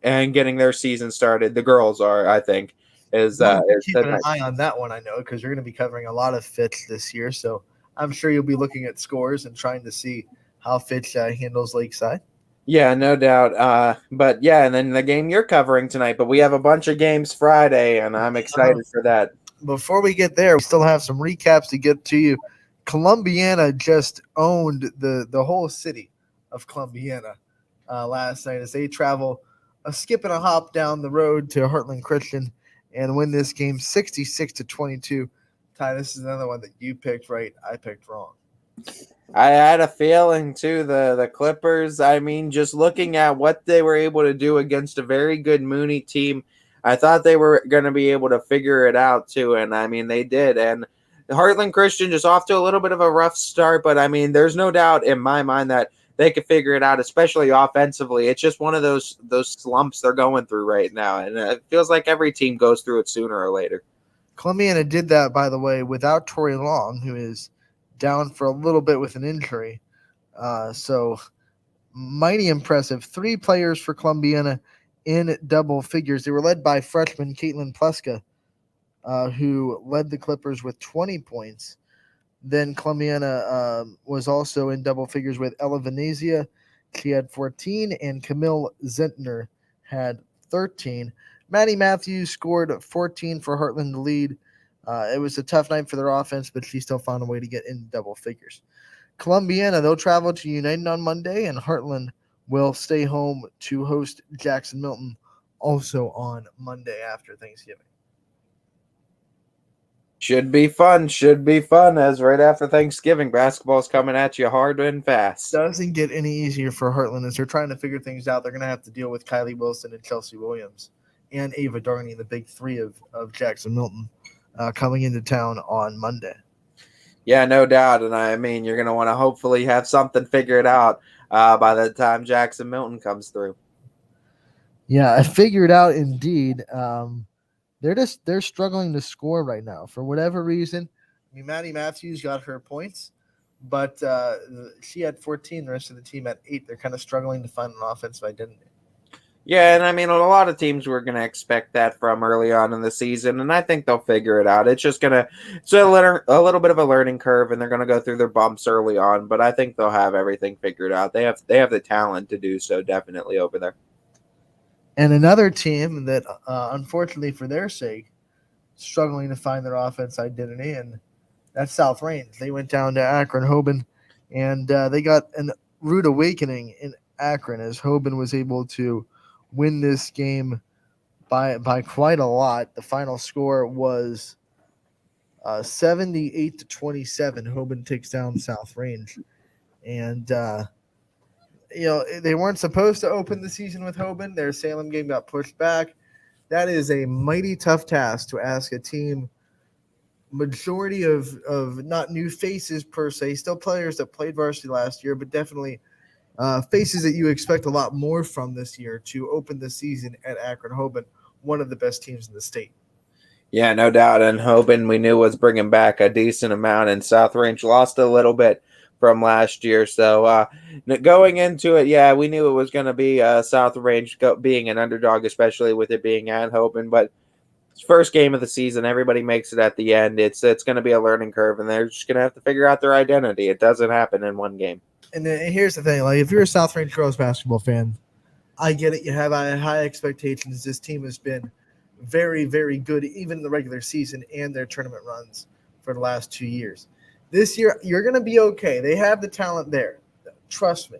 and getting their season started. The girls are, I think, keeping an eye on that one. I know, because you're going to be covering a lot of Fitch this year, so I'm sure you'll be looking at scores and trying to see how Fitch handles Lakeside. Yeah, no doubt. But yeah, and then the game you're covering tonight. But we have a bunch of games Friday, and I'm excited for that. Before we get there, we still have some recaps to get to you. Columbiana just owned the whole city of Columbiana last night as they travel a skip and a hop down the road to Heartland Christian and win this game 66-22. Ty, this is another one that you picked right. I picked wrong. I had a feeling too. The Clippers, just looking at what they were able to do against a very good Mooney team, I thought they were going to be able to figure it out too, and they did. And Heartland Christian just off to a little bit of a rough start, but there's no doubt in my mind that they could figure it out, especially offensively. It's just one of those slumps they're going through right now, and it feels like every team goes through it sooner or later. Columbiana did that, by the way, without Tori Long, who is down for a little bit with an injury. So mighty impressive. 3 players for Columbiana in double figures. They were led by freshman Caitlin Pleska, who led the Clippers with 20 points. Then Columbiana was also in double figures with Ella Venezia. She had 14, and Camille Zentner had 13. Maddie Matthews scored 14 for Heartland to lead. It was a tough night for their offense, but she still found a way to get in double figures. Columbiana, they'll travel to United on Monday, and Heartland will stay home to host Jackson Milton also on Monday after Thanksgiving. Should be fun, as right after Thanksgiving, basketball's coming at you hard and fast. Doesn't get any easier for Heartland as they're trying to figure things out. They're going to have to deal with Kylie Wilson and Chelsea Williams and Ava Darney, the big three of Jackson Milton, coming into town on Monday. Yeah, no doubt. And I mean, you're going to want to hopefully have something figured out by the time Jackson Milton comes through. Yeah, I figured out indeed. They're struggling to score right now for whatever reason. I mean, Maddie Matthews got her points, but she had 14. The rest of the team had 8. They're kind of struggling to find an offensive identity. Yeah, and I mean, a lot of teams were going to expect that from early on in the season, and I think they'll figure it out. It's just it's a little bit of a learning curve, and they're going to go through their bumps early on, but I think they'll have everything figured out. They have the talent to do so, definitely, over there. And another team that, unfortunately for their sake, struggling to find their offense identity, and that's South Range. They went down to Akron Hoban, and they got a rude awakening in Akron as Hoban was able to win this game by quite a lot. The final score was 78-27. Hoban takes down South Range, and they weren't supposed to open the season with Hoban. Their Salem game got pushed back. That is a mighty tough task to ask a team, majority of not new faces per se, still players that played varsity last year, but definitely faces that you expect a lot more from this year, to open the season at Akron Hoban, one of the best teams in the state. Yeah, no doubt. And Hoban, we knew, was bringing back a decent amount, and South Range lost a little bit from last year. So going into it, yeah, we knew it was going to be South Range being an underdog, especially with it being at Hoban. But first game of the season, everybody makes it at the end. It's going to be a learning curve, and they're just going to have to figure out their identity. It doesn't happen in one game. And here's the thing, like, if you're a South Range girls basketball fan, I get it. You have high expectations. This team has been very, very good, even in the regular season and their tournament runs for the last 2 years. This year, you're going to be okay. They have the talent there. Trust me.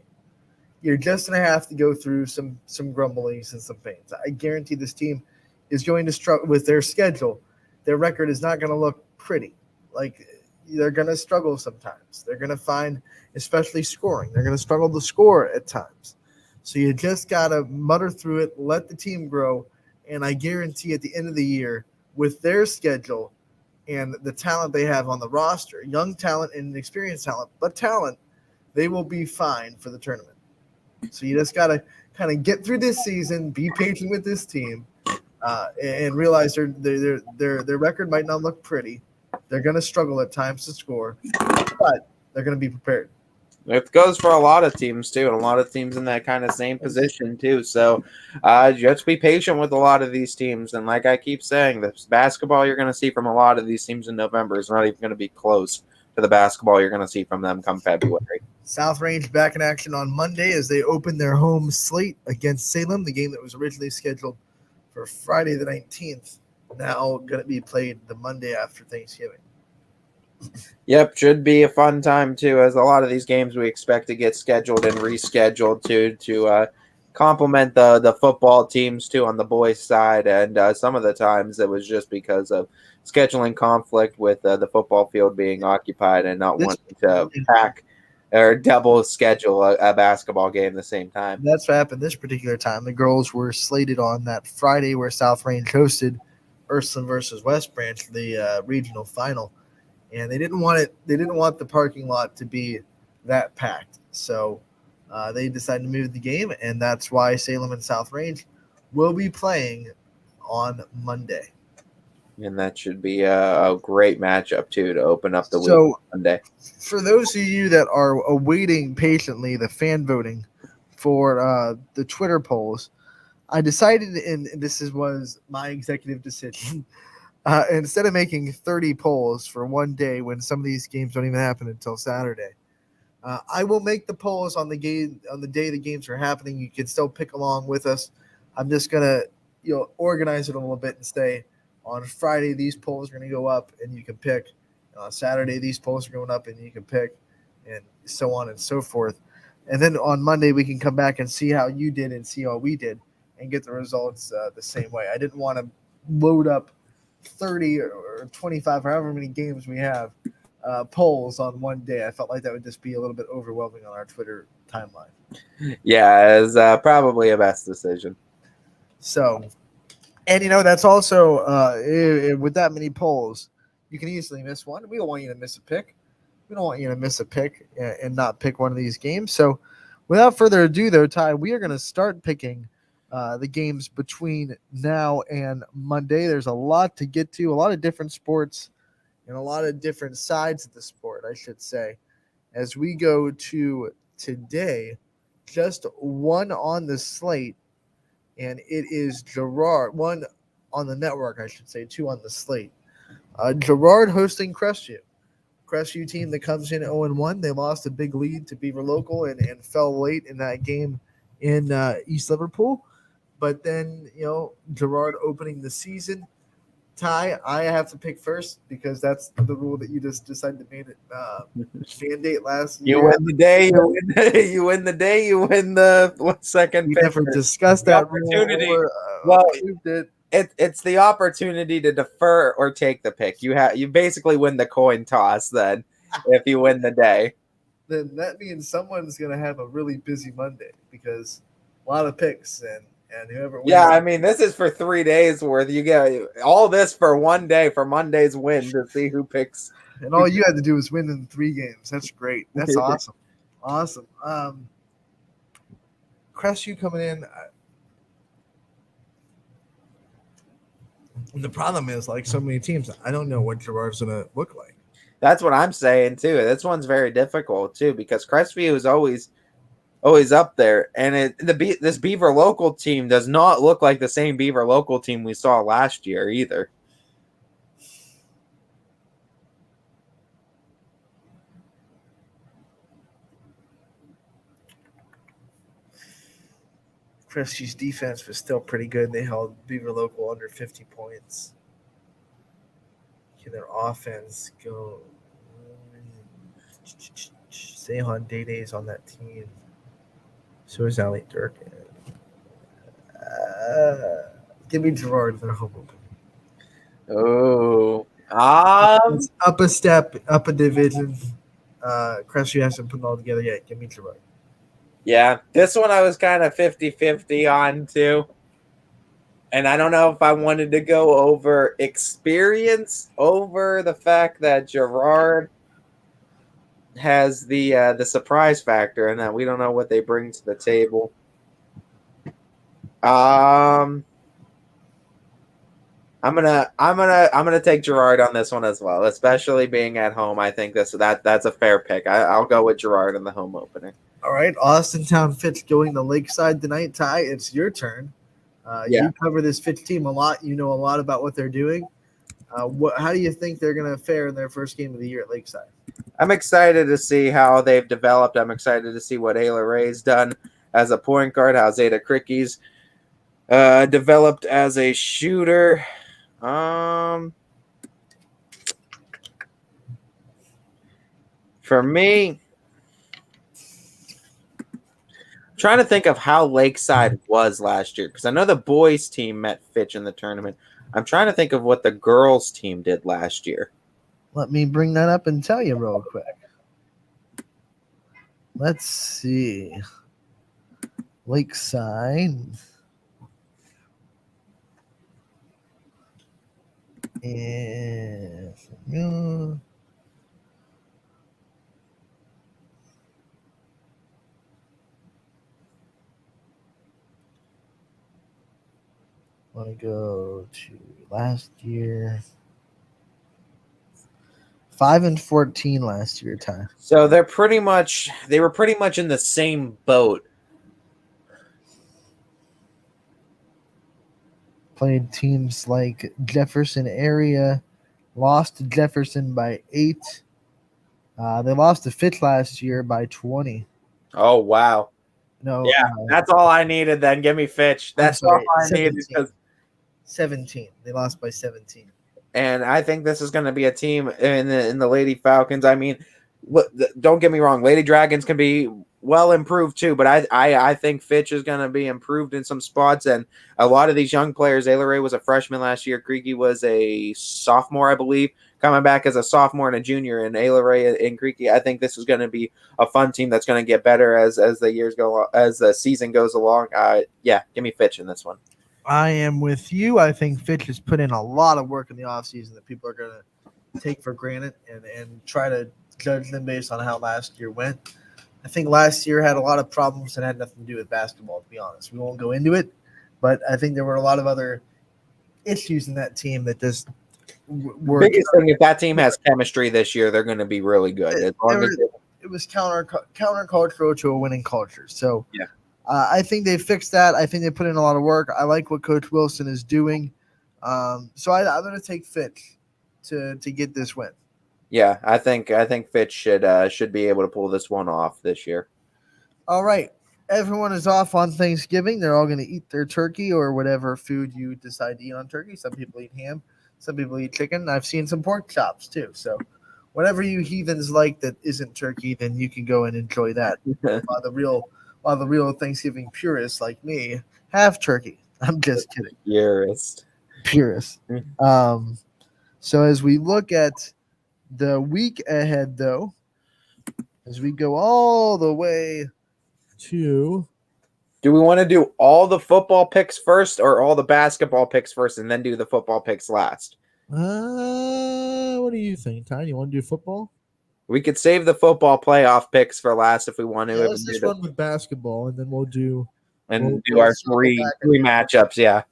You're just going to have to go through some grumblings and some pains. I guarantee this team is going to struggle with their schedule. Their record is not going to look pretty. Like, they're going to struggle sometimes. They're going to find, especially scoring, they're going to struggle to score at times. So you just got to mutter through it, let the team grow, and I guarantee at the end of the year, with their schedule and the talent they have on the roster, young talent and experienced talent, but talent, they will be fine for the tournament. So you just got to kind of get through this season, be patient with this team, and realize their record might not look pretty. They're going to struggle at times to score, but they're going to be prepared. It goes for a lot of teams, too, and a lot of teams in that kind of same position, too. So just be patient with a lot of these teams. And like I keep saying, the basketball you're going to see from a lot of these teams in November is not even going to be close to the basketball you're going to see from them come February. South Range back in action on Monday as they open their home slate against Salem, the game that was originally scheduled for Friday the 19th, now going to be played the Monday after Thanksgiving. Yep, should be a fun time too, as a lot of these games we expect to get scheduled and rescheduled to complement the football teams too on the boys' side, and some of the times it was just because of scheduling conflict with the football field being occupied and not wanting to pack or double schedule a basketball game at the same time. That's what happened this particular time. The girls were slated on that Friday where South Range hosted Ursuline versus West Branch, the regional final. And they didn't want it. They didn't want the parking lot to be that packed, so they decided to move the game, and that's why Salem and South Range will be playing on Monday. And that should be a great matchup too to open up the week on Monday. For those of you that are awaiting patiently the fan voting for the Twitter polls, I decided, and this was my executive decision. Instead of making 30 polls for one day when some of these games don't even happen until Saturday, I will make the polls on the day the games are happening. You can still pick along with us. I'm just gonna organize it a little bit and say on Friday these polls are gonna go up and you can pick. On Saturday these polls are going up and you can pick, and so on and so forth. And then on Monday, we can come back and see how you did and see how we did and get the results the same way. I didn't want to load up 30 or 25 or however many games we have polls on one day. I felt like that would just be a little bit overwhelming on our Twitter timeline. Yeah, it's probably a best decision. So, and that's also with that many polls, you can easily miss one. We don't want you to miss a pick. We don't want you to miss a pick and not pick one of these games. So, without further ado, though, Ty, we are going to start picking the games between now and Monday. There's a lot to get to, a lot of different sports and a lot of different sides of the sport, I should say. As we go to today, just one on the slate, and it is Girard. One on the network, I should say, two on the slate. Girard hosting Crestview. Crestview team that comes in 0-1. They lost a big lead to Beaver Local and fell late in that game in East Liverpool. But then, Girard opening the season. Ty, I have to pick first because that's the rule that you just decided to make it mandate last year. You win the day, you win the day, you win the 1 second. We never discussed that opportunity. Rule Well, it's the opportunity to defer or take the pick. You basically win the coin toss then if you win the day. Then that means someone's going to have a really busy Monday because a lot of picks and whoever wins. Yeah, I mean, this is for 3 days worth. You get all this for one day for Monday's win to see who picks. And all you had to do was win in 3 games. That's great. That's awesome. Awesome. Crestview coming in. And the problem is, like so many teams, I don't know what Girard's going to look like. That's what I'm saying, too. This one's very difficult, too, because Crestview is always up there. And this Beaver Local team does not look like the same Beaver Local team we saw last year either. Crestview's defense was still pretty good. They held Beaver Local under 50 points. Can their offense go? Sehan Day's on that team. So is Ali Durkin. Give me Girard their home opening. It's up a step, up a division. Crestview hasn't put it all together yet. Give me Girard. Yeah, this one I was kind of 50-50 on too. And I don't know if I wanted to go over experience over the fact that Girard has the surprise factor and that we don't know what they bring to the table. I'm gonna take Girard on this one as well, especially being at home. I think that's a fair pick. I'll go with Girard in the home opening. All right, Austin Town Fitch going to Lakeside tonight. Ty, it's your turn. You cover this Fitch team a lot. You know a lot about what they're doing. How do you think they're going to fare in their first game of the year at Lakeside? I'm excited to see how they've developed. I'm excited to see what Ayla Ray's done as a point guard, how Zeta Cricky's developed as a shooter. For me, I'm trying to think of how Lakeside was last year because I know the boys team met Fitch in the tournament. I'm trying to think of what the girls team did last year. Let me bring that up and tell you real quick. Let's see. Lakeside. And want to go to last year. 5-14 last year, Ty. So they were pretty much in the same boat. Played teams like Jefferson area, lost to Jefferson by 8. They lost to Fitch last year by 20. Oh wow! No, yeah, that's all I needed. Then give me Fitch. That's all I needed. 17. They lost by 17. And I think this is going to be a team in the Lady Falcons. I mean, don't get me wrong, Lady Dragons can be well improved too, but I think Fitch is going to be improved in some spots, and a lot of these young players. Ayla Ray was a freshman last year. Creaky was a sophomore, I believe, coming back as a sophomore and a junior. And Ayla Ray and Creaky, I think this is going to be a fun team that's going to get better as the season goes along. Yeah, give me Fitch in this one. I am with you. I think Fitch has put in a lot of work in the offseason that people are going to take for granted and try to judge them based on how last year went. I think last year had a lot of problems that had nothing to do with basketball, to be honest. We won't go into it, but I think there were a lot of other issues in that team that just were. Biggest thing, if that team has chemistry this year, they're going to be really good. It was countercultural to a winning culture. So yeah. I think they fixed that. I think they put in a lot of work. I like what Coach Wilson is doing. So I'm going to take Fitch to get this win. Yeah, I think Fitch should be able to pull this one off this year. All right. Everyone is off on Thanksgiving. They're all going to eat their turkey or whatever food you decide to eat on turkey. Some people eat ham. Some people eat chicken. I've seen some pork chops too. So whatever you heathens like that isn't turkey, then you can go and enjoy that. while the real Thanksgiving purists like me have turkey. I'm just kidding. Purist. So as we look at the week ahead, though, as we go all the way to... Do we want to do all the football picks first or all the basketball picks first and then do the football picks last? What do you think, Ty? You want to do football? We could save the football playoff picks for last if we want to. Yeah, let's just run with basketball, and then we'll do our three matchups, yeah.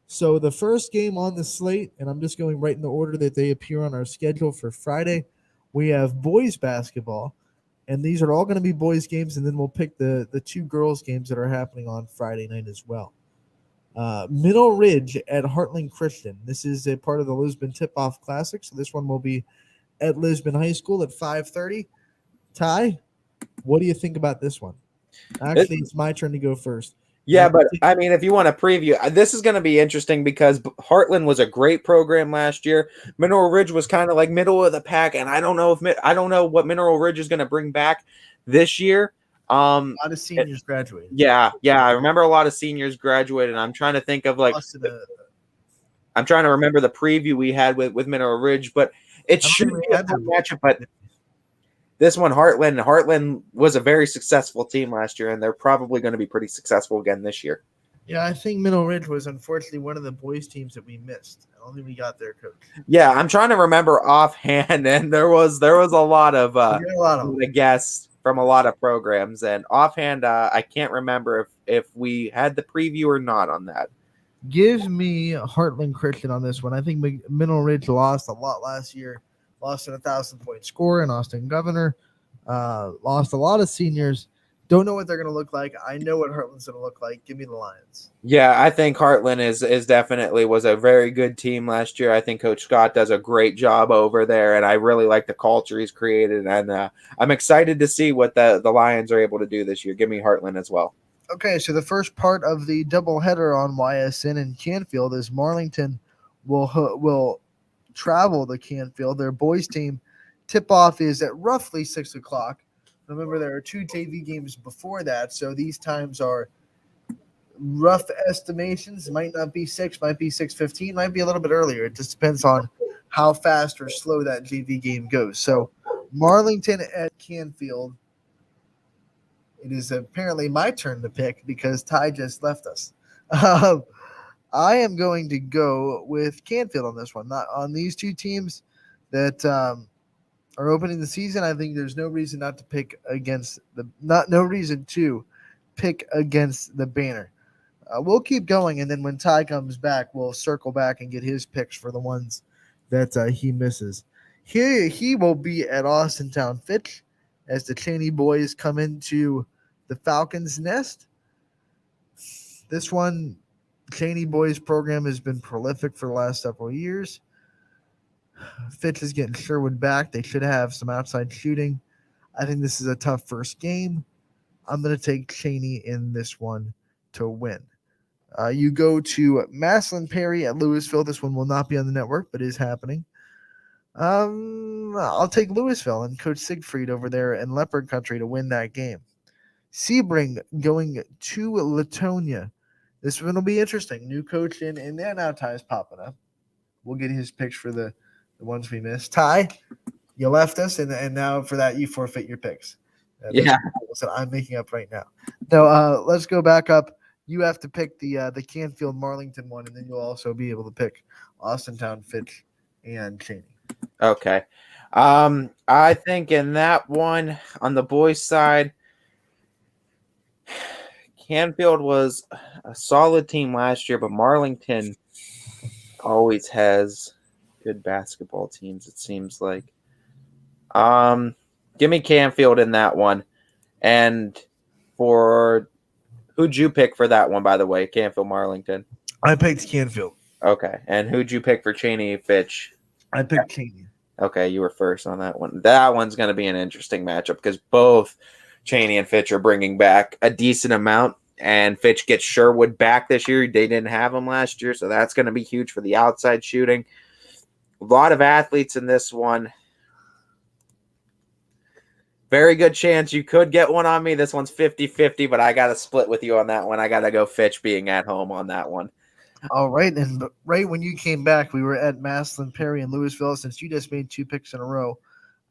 So the first game on the slate, and I'm just going right in the order that they appear on our schedule for Friday, we have boys basketball, and these are all going to be boys games, and then we'll pick the two girls games that are happening on Friday night as well. Middle Ridge at Heartland Christian. This is a part of the Lisbon Tip-Off Classic, so this one will be at Lisbon High School at 5:30. Ty, what do you think about this one? Actually, it's my turn to go first. Yeah, but I mean, if you want to preview, this is going to be interesting because Heartland was a great program last year. Mineral Ridge was kind of like middle of the pack, and I don't know what Mineral Ridge is going to bring back this year. A lot of seniors graduated. Yeah, I remember a lot of seniors graduated. And I'm trying to think of I'm trying to remember the preview we had with Mineral Ridge, but it should be a good matchup. But this one, Heartland was a very successful team last year, and they're probably going to be pretty successful again this year. Yeah, I think Mineral Ridge was unfortunately one of the boys' teams that we missed. I don't think we got their coach. Yeah, I'm trying to remember offhand, and there was a lot of guests from a lot of programs, and offhand, I can't remember if we had the preview or not on that. Give me Heartland Christian on this one. I think Mineral Ridge lost a lot last year. Lost an 1,000-point score in Austin Governor. Lost a lot of seniors. Don't know what they're going to look like. I know what Heartland's going to look like. Give me the Lions. Yeah, I think Heartland is definitely was a very good team last year. I think Coach Scott does a great job over there, and I really like the culture he's created. And I'm excited to see what the Lions are able to do this year. Give me Heartland as well. Okay, so the first part of the doubleheader on Ysn and Canfield is Marlington will travel to Canfield. Their boys team tip-off is at roughly 6 o'clock. Remember, there are 2 JV games before that, so these times are rough estimations. It might not be 6, might be 6:15, might be a little bit earlier. It just depends on how fast or slow that JV game goes. So Marlington at Canfield. It is apparently my turn to pick because Ty just left us. I am going to go with Canfield on this one. Not on these two teams that are opening the season. I think there's no reason not to pick against no reason to pick against the banner. We'll keep going, and then when Ty comes back, we'll circle back and get his picks for the ones that he misses. He will be at Austintown Fitch as the Cheney boys come into the Falcons' nest. This one, Cheney boys program has been prolific for the last several years. Fitch is getting Sherwood back. They should have some outside shooting. I think this is a tough first game. I'm going to take Cheney in this one to win. You go to Maslin Perry at Louisville. This one will not be on the network, but is happening. I'll take Louisville and Coach Siegfried over there in Leopard Country to win that game. Sebring going to Latonia. This one will be interesting. New coach in, and now Ty's popping up. We'll get his picks for the ones we missed. Ty, you left us, and now for that you forfeit your picks. Yeah. That I'm making up right now. No, let's go back up. You have to pick the Canfield Marlington one, and then you'll also be able to pick Austintown, Fitch, and Cheney. Okay. I think in that one on the boys' side, Canfield was a solid team last year, but Marlington always has good basketball teams, it seems like. Give me Canfield in that one. And for who'd you pick for that one, by the way? Canfield, Marlington. I picked Canfield. Okay. And who'd you pick for Cheney Fitch? I picked Cheney. Okay, you were first on that one. That one's going to be an interesting matchup because both Cheney and Fitch are bringing back a decent amount, and Fitch gets Sherwood back this year. They didn't have him last year, so that's going to be huge for the outside shooting. A lot of athletes in this one. Very good chance you could get one on me. This one's 50-50, but I got to split with you on that one. I got to go Fitch being at home on that one. All right, and right when you came back, we were at Maslin, Perry, and Louisville. Since you just made 2 picks in a row,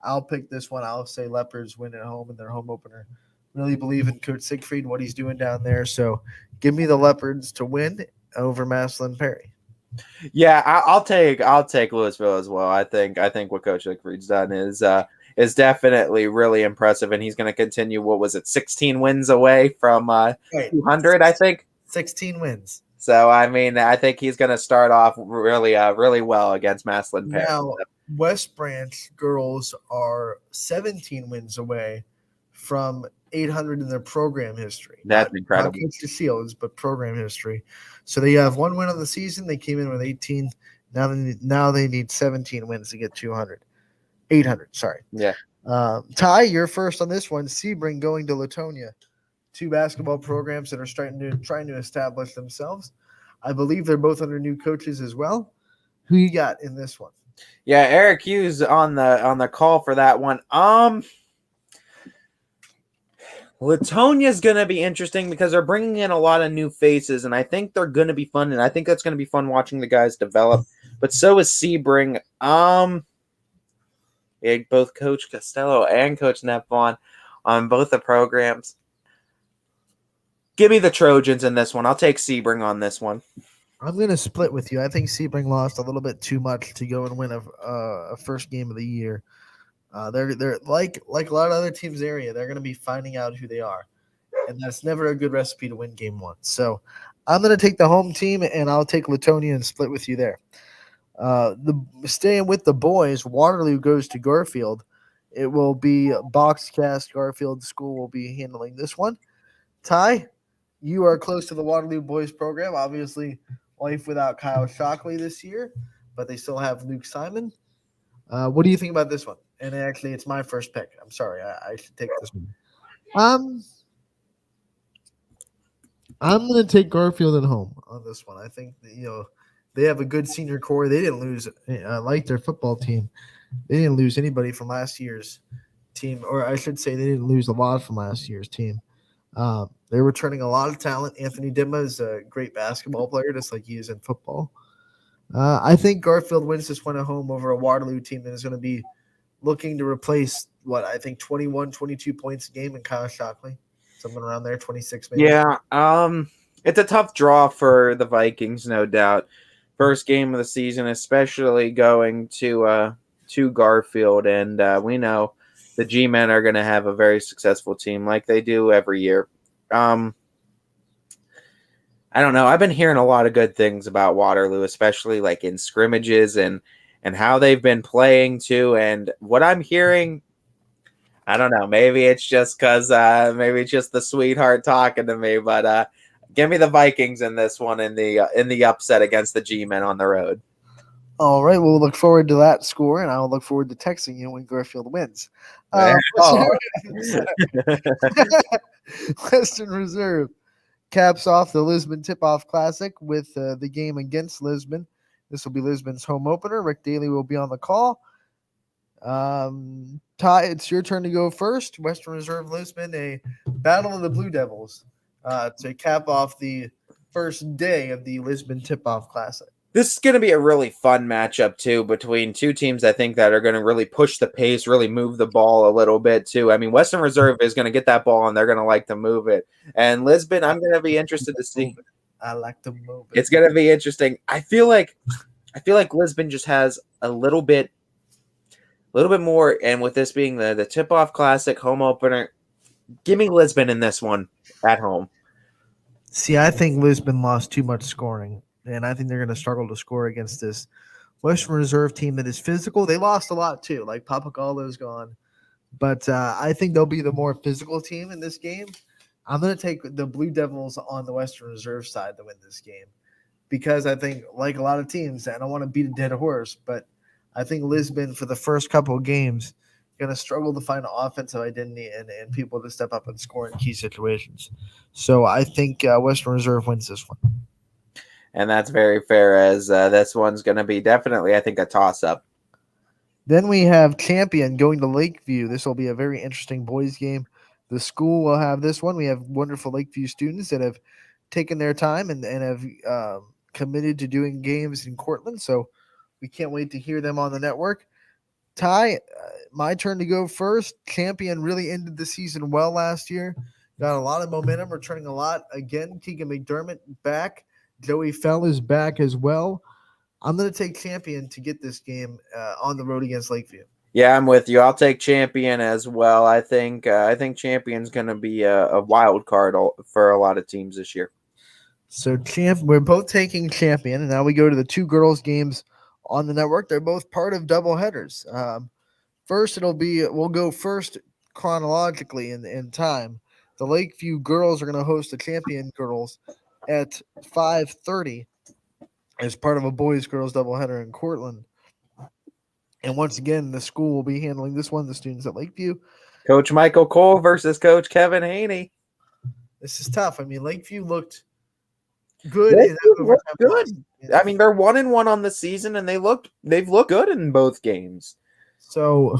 I'll pick this one. I'll say Leopards win at home in their home opener. Really believe in Coach Siegfried, what he's doing down there. So give me the Leopards to win over Maslin, Perry. Yeah, I'll take Louisville as well. I think what Coach Siegfried's done is definitely really impressive, and he's going to continue. What was it, 16 wins away from 200? I think 16 wins. So I mean, I think he's going to start off really well against Maslin Perry. Now, West Branch girls are 17 wins away from 800 in their program history. That's incredible. Not Coach DeShields, but program history. So they have 1 win on the season. They came in with 18. Now they need 17 wins to get 200. 800, sorry. Yeah. Ty, you're first on this one. Sebring going to Latonia. 2 basketball programs that are trying to establish themselves. I believe they're both under new coaches as well. Who you got in this one? Yeah, Eric Hughes on the call for that one. Latonia's going to be interesting because they're bringing in a lot of new faces, and I think they're going to be fun, and I think that's going to be fun watching the guys develop. But so is Sebring. Both Coach Costello and Coach Nepvon on both the programs. Give me the Trojans in this one. I'll take Sebring on this one. I'm going to split with you. I think Sebring lost a little bit too much to go and win a first game of the year. They're like a lot of other teams in the area. They're going to be finding out who they are, and that's never a good recipe to win game 1. So I'm going to take the home team, and I'll take Latonia and split with you there. Staying with the boys, Waterloo goes to Garfield. It will be Boxcast. Garfield School will be handling this one. Ty, you are close to the Waterloo boys program. Obviously, life without Kyle Shockley this year, but they still have Luke Simon. What do you think about this one? And actually, it's my first pick. I'm sorry. I should take this one. I'm going to take Garfield at home on this one. I think they have a good senior core. They didn't lose. I like their football team. They didn't lose anybody from last year's team, or I should say they didn't lose a lot from last year's team. They're returning a lot of talent. Anthony Dimma is a great basketball player, just like he is in football. I think Garfield wins this one at home over a Waterloo team that is going to be looking to replace, 22 points a game in Kyle Shockley. Something around there, 26 maybe. Yeah, it's a tough draw for the Vikings, no doubt. First game of the season, especially going to Garfield, and we know the G-Men are going to have a very successful team like they do every year. I don't know. I've been hearing a lot of good things about Waterloo, especially like in scrimmages and how they've been playing too. And what I'm hearing, I don't know. Maybe it's just because maybe it's just the sweetheart talking to me. But give me the Vikings in this one in the upset against the G-Men on the road. All right, we'll look forward to that score, and I'll look forward to texting you when Garfield wins. Western Reserve caps off the Lisbon Tip-Off Classic with the game against Lisbon. This will be Lisbon's home opener. Rick Daly will be on the call. Ty, it's your turn to go first. Western Reserve Lisbon, a battle of the Blue Devils to cap off the first day of the Lisbon Tip-Off Classic. This is going to be a really fun matchup, too, between two teams I think that are going to really push the pace, really move the ball a little bit, too. I mean, Western Reserve is going to get that ball, and they're going to like to move it. And Lisbon, I'm going to be interested to see. I like to move it. It's going to be interesting. I feel like Lisbon just has a little bit more, and with this being the Tip-Off Classic home opener, give me Lisbon in this one at home. See, I think Lisbon lost too much scoring, and I think they're going to struggle to score against this Western Reserve team that is physical. They lost a lot, too. Like, Papagallo's gone. But I think they'll be the more physical team in this game. I'm going to take the Blue Devils on the Western Reserve side to win this game because I think, like a lot of teams, I don't want to beat a dead horse, but I think Lisbon, for the first couple of games, going to struggle to find an offensive identity and people to step up and score in key situations. So I think Western Reserve wins this one. And that's very fair, as this one's going to be definitely, I think, a toss-up. Then we have Champion going to Lakeview. This will be a very interesting boys game. The school will have this one. We have wonderful Lakeview students that have taken their time and have committed to doing games in Cortland. So we can't wait to hear them on the network. Ty, my turn to go first. Champion really ended the season well last year. Got a lot of momentum, returning a lot. Again, Keegan McDermott back. Joey Fell is back as well. I'm going to take Champion to get this game on the road against Lakeview. Yeah, I'm with you. I'll take Champion as well. I think Champion's going to be a wild card for a lot of teams this year. So we're both taking Champion, and now we go to the two girls' games on the network. They're both part of doubleheaders. First, we'll go first chronologically in time. The Lakeview girls are going to host the Champion girls at 5:30 as part of a boys-girls doubleheader in Cortland. And once again, the school will be handling this one, the students at Lakeview. Coach Michael Cole versus Coach Kevin Haney. This is tough. I mean, Lakeview looked good. Good. I mean, they're 1-1 on the season, and they've looked good in both games. So,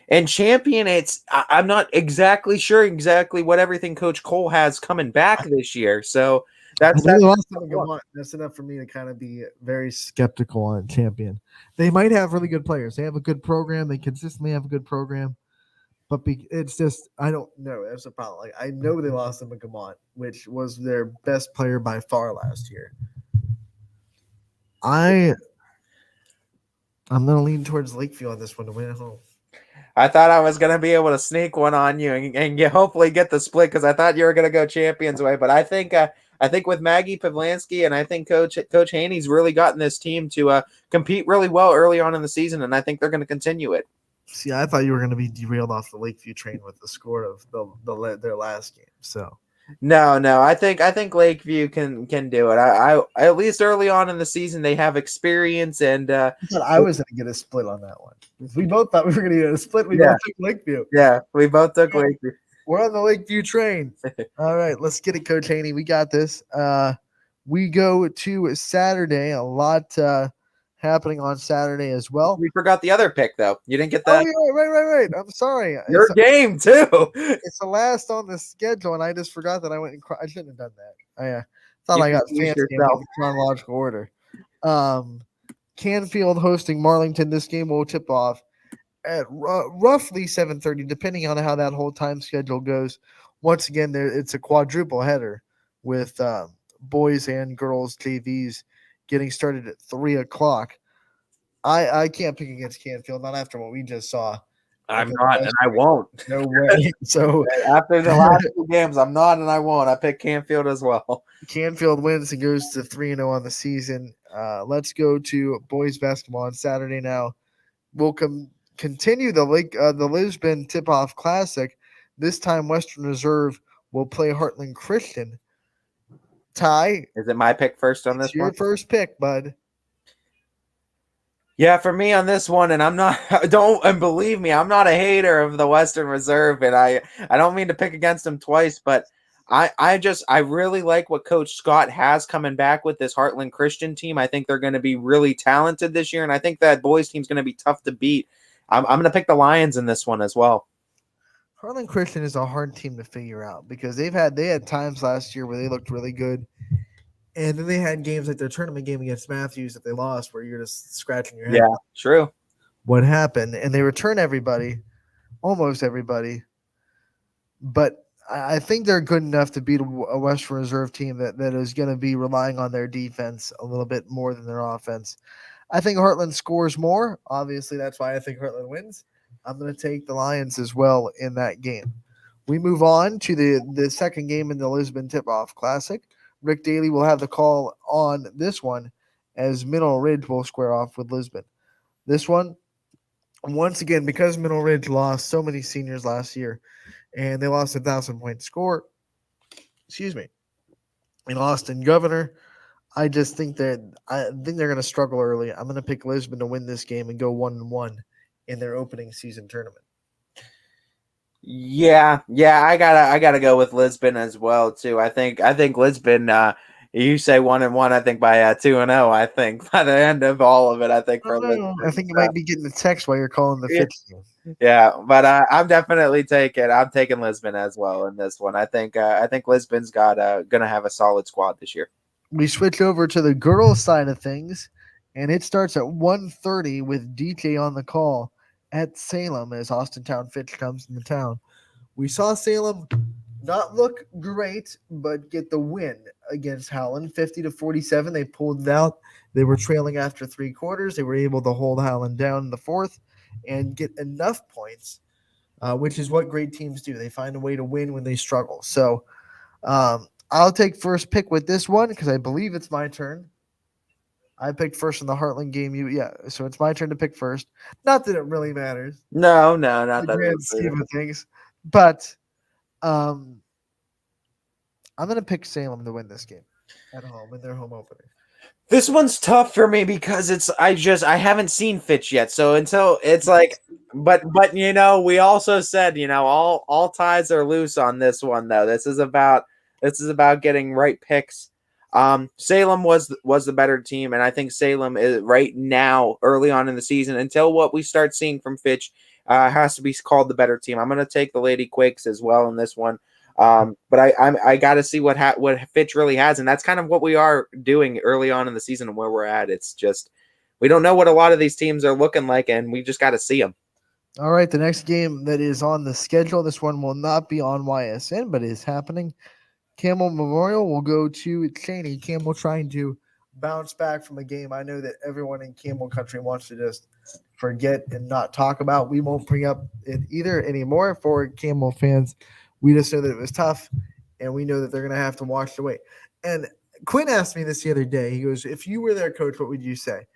and Champion, I'm not exactly sure what everything Coach Cole has coming back this year. So that's enough for me to kind of be very skeptical on Champion. They might have really good players. They have a good program. They consistently have a good program. But it's just, I don't know. That's a problem. Like, I know they lost to McGamont, which was their best player by far last year. I'm going to lean towards Lakeview on this one to win at home. I thought I was going to be able to sneak one on you and hopefully get the split because I thought you were going to go Champion's way. But I think with Maggie Pavlansky and I think Coach Haney's really gotten this team to compete really well early on in the season, and I think they're going to continue it. See, I thought you were going to be derailed off the Lakeview train with the score of their last game. So no, I think Lakeview can do it. I at least early on in the season they have experience, and I was going to get a split on that one. We both thought we were going to get a split. We both took Lakeview. Yeah, we both took Lakeview. We're on the Lakeview train. All right, let's get it, Coach Haney. We got this. We go to Saturday. A lot happening on Saturday as well. We forgot the other pick, though. You didn't get that. Oh, yeah, right. I'm sorry. Your game, too. It's the last on the schedule, and I just forgot that I went and I shouldn't have done that. I thought I got fancy in chronological order. Canfield hosting Marlington. This game will tip off at roughly 7:30, depending on how that whole time schedule goes. Once again, it's a quadruple header with boys and girls JVs getting started at 3:00. I can't pick against Canfield, not after what we just saw. I'm not, and I won't. No way. So after the last two games, I'm not, and I won't. I pick Canfield as well. Canfield wins and goes to 3-0 on the season. Let's go to boys basketball on Saturday now. We'll continue the Lisbon Tip-Off Classic. This time, Western Reserve will play Heartland Christian. Ty, is it my pick first on this one? Your first pick, bud. Yeah, for me on this one, and and believe me, I'm not a hater of the Western Reserve, and I don't mean to pick against them twice, but I really like what Coach Scott has coming back with this Heartland Christian team. I think they're going to be really talented this year, and I think that boys team's going to be tough to beat. I'm going to pick the Lions in this one as well. Harlan Christian is a hard team to figure out because they had times last year where they looked really good, and then they had games like their tournament game against Matthews that they lost where you're just scratching your head. Yeah, true. What happened? And they return almost everybody, but I think they're good enough to beat a Western Reserve team that is going to be relying on their defense a little bit more than their offense. I think Heartland scores more. Obviously, that's why I think Heartland wins. I'm going to take the Lions as well in that game. We move on to the second game in the Lisbon Tip-Off Classic. Rick Daly will have the call on this one as Mineral Ridge will square off with Lisbon. This one, once again, because Mineral Ridge lost so many seniors last year, and they lost 1,000-point score, in Austin Governor, I just think they're going to struggle early. I'm going to pick Lisbon to win this game and go 1-1 in their opening season tournament. Yeah, I gotta go with Lisbon as well too. I think Lisbon. You say 1-1. I think by 2-0. I think by the end of all of it, I think for Lisbon. I think you might be getting a text while you're calling the fix game. Yeah, but I'm definitely taking Lisbon as well in this one. I think Lisbon's gonna have a solid squad this year. We switch over to the girls' side of things, and it starts at 1:30 with DJ on the call at Salem as Austin Town Fitch comes into town. We saw Salem not look great, but get the win against Howland, 50-47. They pulled it out. They were trailing after 3 quarters. They were able to hold Howland down in the 4th and get enough points, which is what great teams do. They find a way to win when they struggle. So I'll take first pick with this one because I believe it's my turn. I picked first in the Heartland game. So it's my turn to pick first. Not that it really matters. No, not the that. Grand scheme of things. But I'm going to pick Salem to win this game at home in their home opener. This one's tough for me because I haven't seen Fitch yet. So until it's like, but we also said all ties are loose on this one though. This is about getting right picks. Salem was the better team, and I think Salem is right now, early on in the season, until what we start seeing from Fitch, has to be called the better team. I'm going to take the Lady Quakes as well in this one, but I got to see what Fitch really has, and that's kind of what we are doing early on in the season and where we're at. It's just we don't know what a lot of these teams are looking like, and we just got to see them. All right, the next game that is on the schedule, this one will not be on YSN, but is happening. Camel Memorial will go to Cheney. Camel trying to bounce back from a game I know that everyone in Camel country wants to just forget and not talk about. We won't bring up it either anymore for Camel fans. We just know that it was tough, and we know that they're going to have to watch the way. And Quinn asked me this the other day. He goes, if you were their coach, what would you say?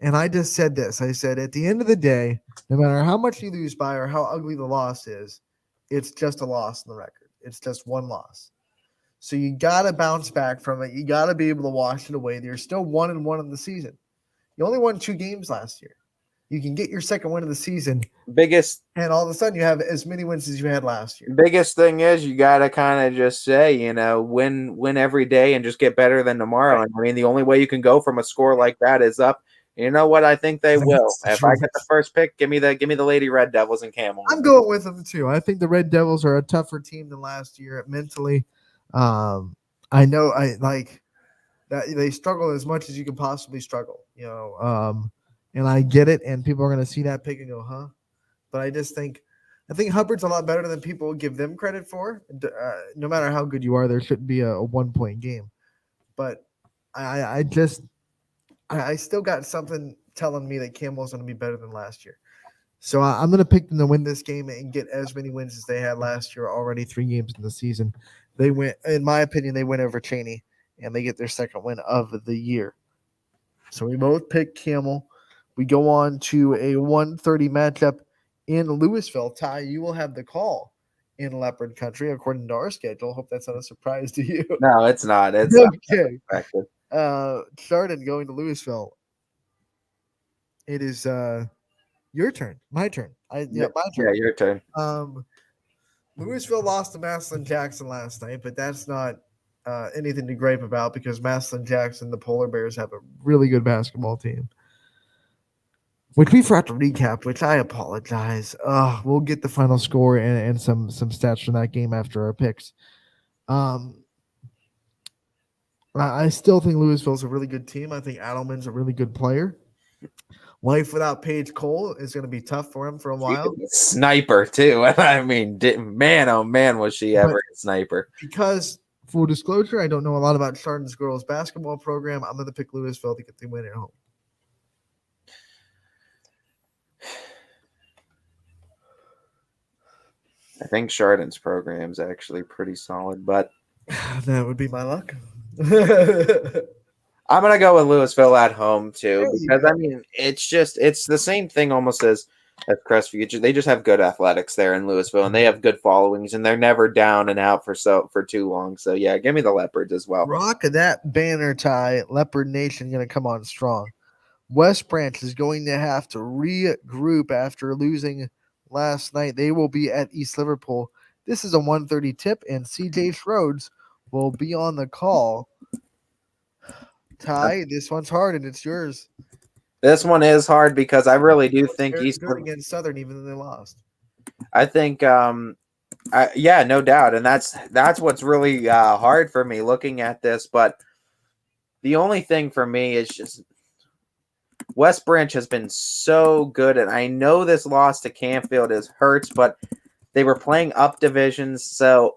And I just said this. I said, at the end of the day, no matter how much you lose by or how ugly the loss is, it's just a loss in the record. It's just one loss. So you got to bounce back from it. You got to be able to wash it away. You're still 1-1 in the season. You only won 2 games last year. You can get your second win of the season. And all of a sudden you have as many wins as you had last year. Biggest thing is you got to kind of just say, win every day and just get better than tomorrow. Right. And I mean, the only way you can go from a score like that is up. You know what? I think they will. If I get the first pick, give me the Lady Red Devils and Camel. I'm going with them too. I think the Red Devils are a tougher team than last year mentally. I know that they struggle as much as you can possibly struggle, and I get it. And people are going to see that pick and go, huh? But I think Hubbard's a lot better than people give them credit for. No matter how good you are, there shouldn't be a 1-point game. But I still got something telling me that Camel's going to be better than last year. So I'm going to pick them to win this game and get as many wins as they had last year, already 3 games in the season. They win, in my opinion, they win over Cheney, and they get their second win of the year. So we both pick Camel. We go on to a 1:30 matchup in Louisville. Ty, you will have the call in Leopard Country according to our schedule. Hope that's not a surprise to you. No, it's not. It's okay. Not Chardon going to Louisville. It is your turn. My turn. My turn. Yeah, your turn. Louisville lost to Massillon Jackson last night, but that's not anything to gripe about because Massillon Jackson, the Polar Bears, have a really good basketball team. which we forgot to recap, which I apologize. We'll get the final score and some stats from that game after our picks. I still think Louisville's a really good team. I think Adelman's a really good player. Life without Paige Cole is going to be tough for him for a while. Sniper too. I mean, man, oh man, was she ever a sniper? Because full disclosure, I don't know a lot about Chardon's girls basketball program. I'm going to pick Louisville to get the win at home. I think Chardon's program is actually pretty solid, but that would be my luck. I'm gonna go with Louisville at home too, because I mean it's the same thing almost as Crestview. They just have good athletics there in Louisville, and they have good followings, and they're never down and out for too long. So yeah, give me the Leopards as well. Rock of that banner tie, Leopard Nation going to come on strong. West Branch is going to have to regroup after losing last night. They will be at East Liverpool. This is a 1:30 tip, and CJ Schroeds will be on the call. Ty, this one's hard, and it's yours. This one is hard because I really do think They're East good against Southern, even though they lost. I think, yeah, no doubt, and that's what's really hard for me looking at this. But the only thing for me is just West Branch has been so good, and I know this loss to Canfield hurts, but they were playing up divisions, so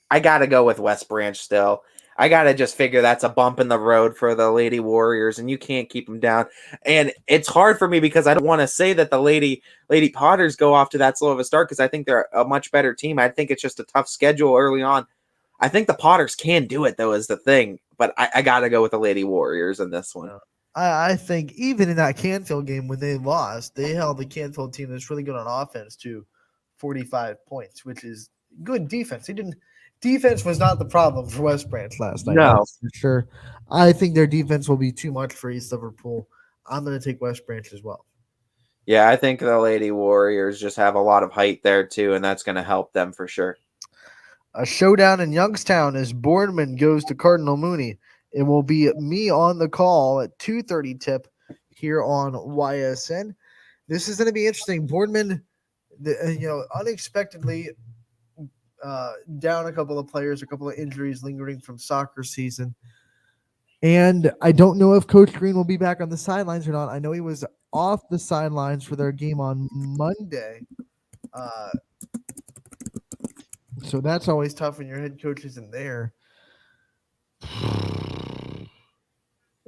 I got to go with West Branch still. I got to just figure that's a bump in the road for the Lady Warriors, and you can't keep them down. And it's hard for me because I don't want to say that the Lady Potters go off to that slow of a start because I think they're a much better team. I think it's just a tough schedule early on. I think the Potters can do it, though, is the thing. But I got to go with the Lady Warriors in this one. I think even in that Canfield game when they lost, they held the Canfield team that's really good on offense to 45 points, which is good defense. Defense was not the problem for West Branch last night. No. For sure. I think their defense will be too much for East Liverpool. I'm going to take West Branch as well. Yeah, I think the Lady Warriors just have a lot of height there, too, and that's going to help them for sure. A showdown in Youngstown as Boardman goes to Cardinal Mooney. It will be me on the call at 2:30 tip here on YSN. This is going to be interesting. Boardman, unexpectedly down a couple of players, a couple of injuries lingering from soccer season. And I don't know if Coach Green will be back on the sidelines or not. I know he was off the sidelines for their game on Monday. So that's always tough when your head coach isn't there.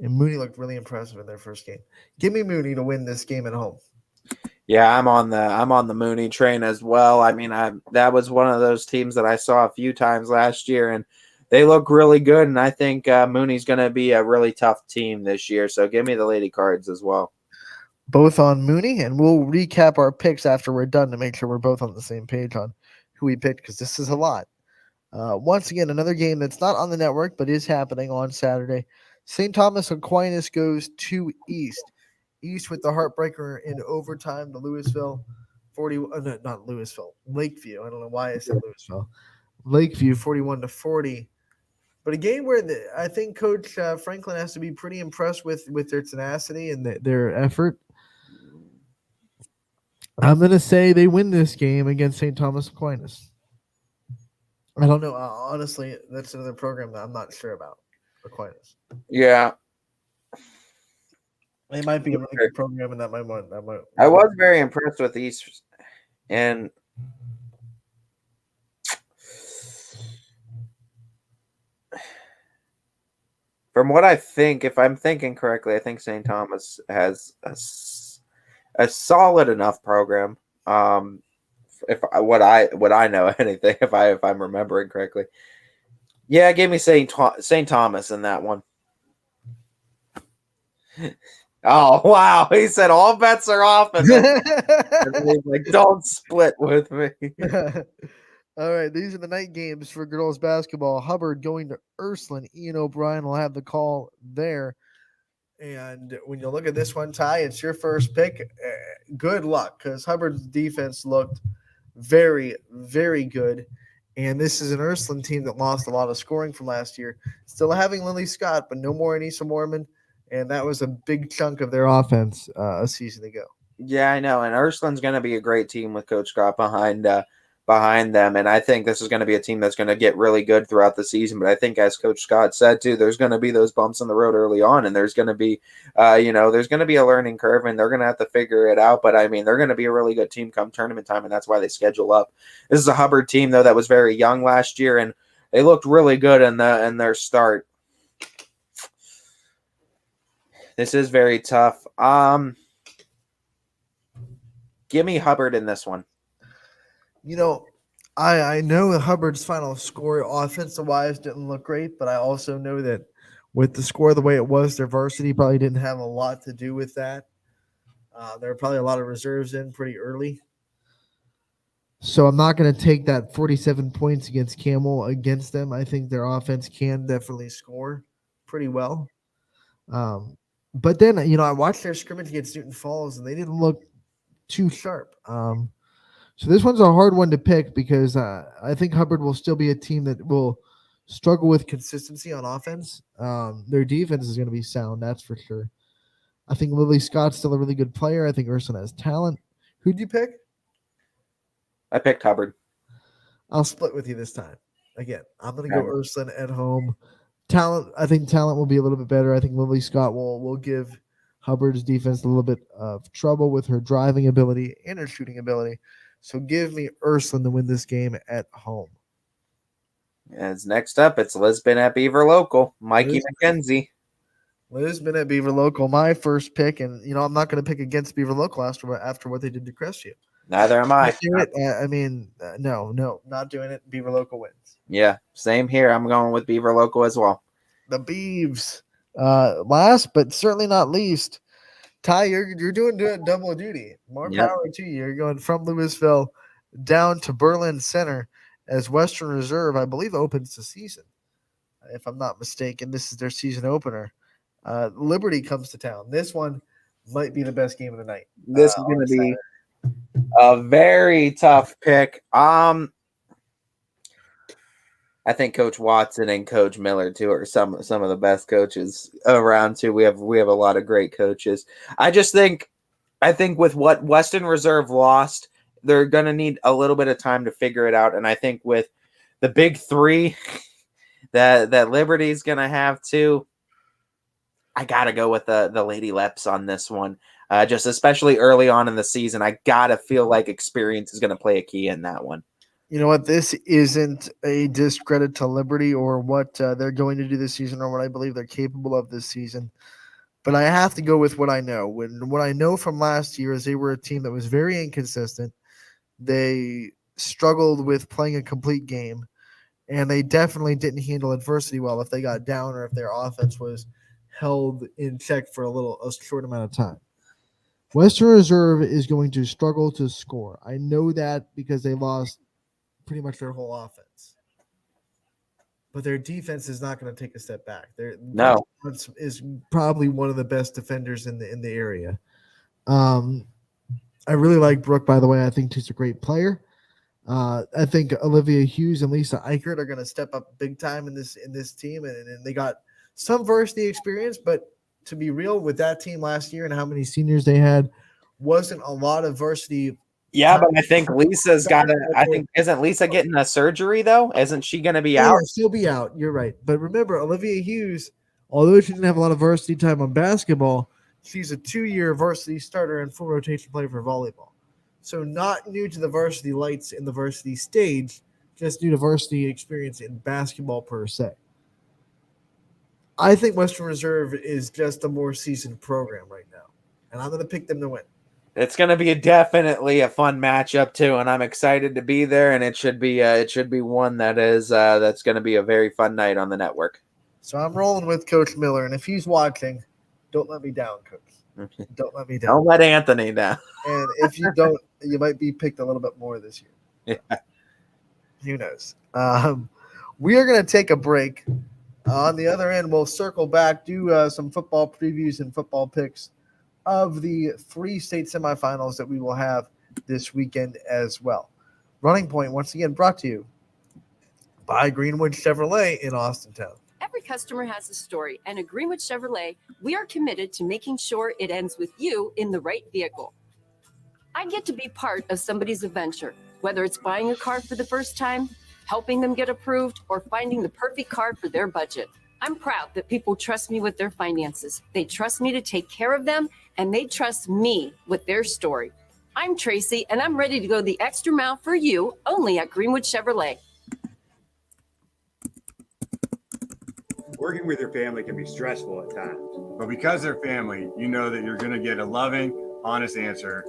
And Mooney looked really impressive in their first game. Give me Mooney to win this game at home. Yeah, I'm on the Mooney train as well. I mean, that was one of those teams that I saw a few times last year, and they look really good. And I think Mooney's going to be a really tough team this year. So give me the Lady Cards as well. Both on Mooney, and we'll recap our picks after we're done to make sure we're both on the same page on who we picked because this is a lot. Once again, another game that's not on the network but is happening on Saturday. St. Thomas Aquinas goes to East. East with the heartbreaker in overtime to Louisville. Lakeview. I don't know why I said Louisville. Lakeview 41-40. But a game where I think Coach Franklin has to be pretty impressed with their tenacity and their effort. I'm going to say they win this game against St. Thomas Aquinas. I don't know. Honestly, that's another program that I'm not sure about. Aquinas. Yeah. They might be a really good program, and that might. I was very impressed with East, and from what I think, if I'm thinking correctly, I think St. Thomas has a solid enough program. If I know anything, if I'm remembering correctly, yeah, give me St. Thomas in that one. Oh, wow. He said all bets are off. And then he's like, don't split with me. All right. These are the night games for girls basketball. Hubbard going to Ursuline. Ian O'Brien will have the call there. And when you look at this one, Ty, it's your first pick. Good luck because Hubbard's defense looked very, very good. And this is an Ursuline team that lost a lot of scoring from last year. Still having Lily Scott, but no more Anissa Mormon. and that was a big chunk of their offense a season ago. Yeah, I know. And Ursuline's going to be a great team with Coach Scott behind them. And I think this is going to be a team that's going to get really good throughout the season. But I think, as Coach Scott said too, there's going to be those bumps in the road early on, and there's going to be, there's going to be a learning curve, and they're going to have to figure it out. But I mean, they're going to be a really good team come tournament time, and that's why they schedule up. This is a Hubbard team though that was very young last year, and they looked really good in their start. This is very tough. Give me Hubbard in this one. I know Hubbard's final score offensive-wise didn't look great, but I also know that with the score the way it was, their varsity probably didn't have a lot to do with that. There were probably a lot of reserves in pretty early. So I'm not going to take that 47 points against Camel against them. I think their offense can definitely score pretty well. But then, I watched their scrimmage against Newton Falls, and they didn't look too sharp. So this one's a hard one to pick because I think Hubbard will still be a team that will struggle with consistency on offense. Their defense is going to be sound, that's for sure. I think Lily Scott's still a really good player. I think Ursuline has talent. Who'd you pick? I picked Hubbard. I'll split with you this time. Again, I'm going to go Ursuline at home. I think talent will be a little bit better. I think Lily Scott will give Hubbard's defense a little bit of trouble with her driving ability and her shooting ability. So give me Ursuline to win this game at home. As next up, it's Lisbon at Beaver Local. Mikey McKenzie. Lisbon at Beaver Local, my first pick. And, I'm not going to pick against Beaver Local after what they did to Crestview. Neither am I. No, not doing it. Beaver Local wins. Yeah, same here. I'm going with Beaver Local as well. The Beavs. Last but certainly not least, Ty, you're doing double duty. More power to you. You're going from Louisville down to Berlin Center as Western Reserve, I believe, opens the season. If I'm not mistaken, this is their season opener. Liberty comes to town. This one might be the best game of the night. This is going to be a very tough pick. I think Coach Watson and Coach Miller too are some of the best coaches around too. We have a lot of great coaches. I think with what Western Reserve lost, they're gonna need a little bit of time to figure it out. And I think with the big three that Liberty's gonna have too, I gotta go with the Lady Leps on this one. Just especially early on in the season, I gotta feel like experience is gonna play a key in that one. You know what? This isn't a discredit to Liberty or what they're going to do this season or what I believe they're capable of this season. But I have to go with what I know. What I know from last year is they were a team that was very inconsistent. They struggled with playing a complete game, and they definitely didn't handle adversity well if they got down or if their offense was held in check for a short amount of time. Western Reserve is going to struggle to score. I know that because they lost pretty much their whole offense, but their defense is not going to take a step back. Their defense is probably one of the best defenders in the area. I really like Brooke, by the way. I think she's a great player. I think Olivia Hughes and Lisa Eichert are going to step up big time in this team, and they got some varsity experience. But to be real, with that team last year and how many seniors they had, wasn't a lot of varsity. Yeah, but I think Lisa's got isn't Lisa getting a surgery though? Isn't she going to be out? She'll be out. You're right. But remember, Olivia Hughes, although she didn't have a lot of varsity time on basketball, she's a 2-year varsity starter and full rotation player for volleyball. So not new to the varsity lights in the varsity stage, just new to varsity experience in basketball per se. I think Western Reserve is just a more seasoned program right now, and I'm going to pick them to win. It's going to be definitely a fun matchup too, and I'm excited to be there. And it should be one that's going to be a very fun night on the network. So I'm rolling with Coach Miller, and if he's watching, don't let me down, Coach. Don't let me down. Don't let Anthony down. And if you don't, you might be picked a little bit more this year. Yeah. Who knows? We are going to take a break. On the other end, we'll circle back, do some football previews and football picks of the 3 state semifinals that we will have this weekend as well. Running Point, once again, brought to you by Greenwood Chevrolet in Austintown. Every customer has a story, and at Greenwood Chevrolet, we are committed to making sure it ends with you in the right vehicle. I get to be part of somebody's adventure, whether it's buying a car for the first time, helping them get approved, or finding the perfect car for their budget. I'm proud that people trust me with their finances. They trust me to take care of them, and they trust me with their story. I'm Tracy, and I'm ready to go the extra mile for you only at Greenwood Chevrolet. Working with your family can be stressful at times, but because they're family, you know that you're going to get a loving, honest answer,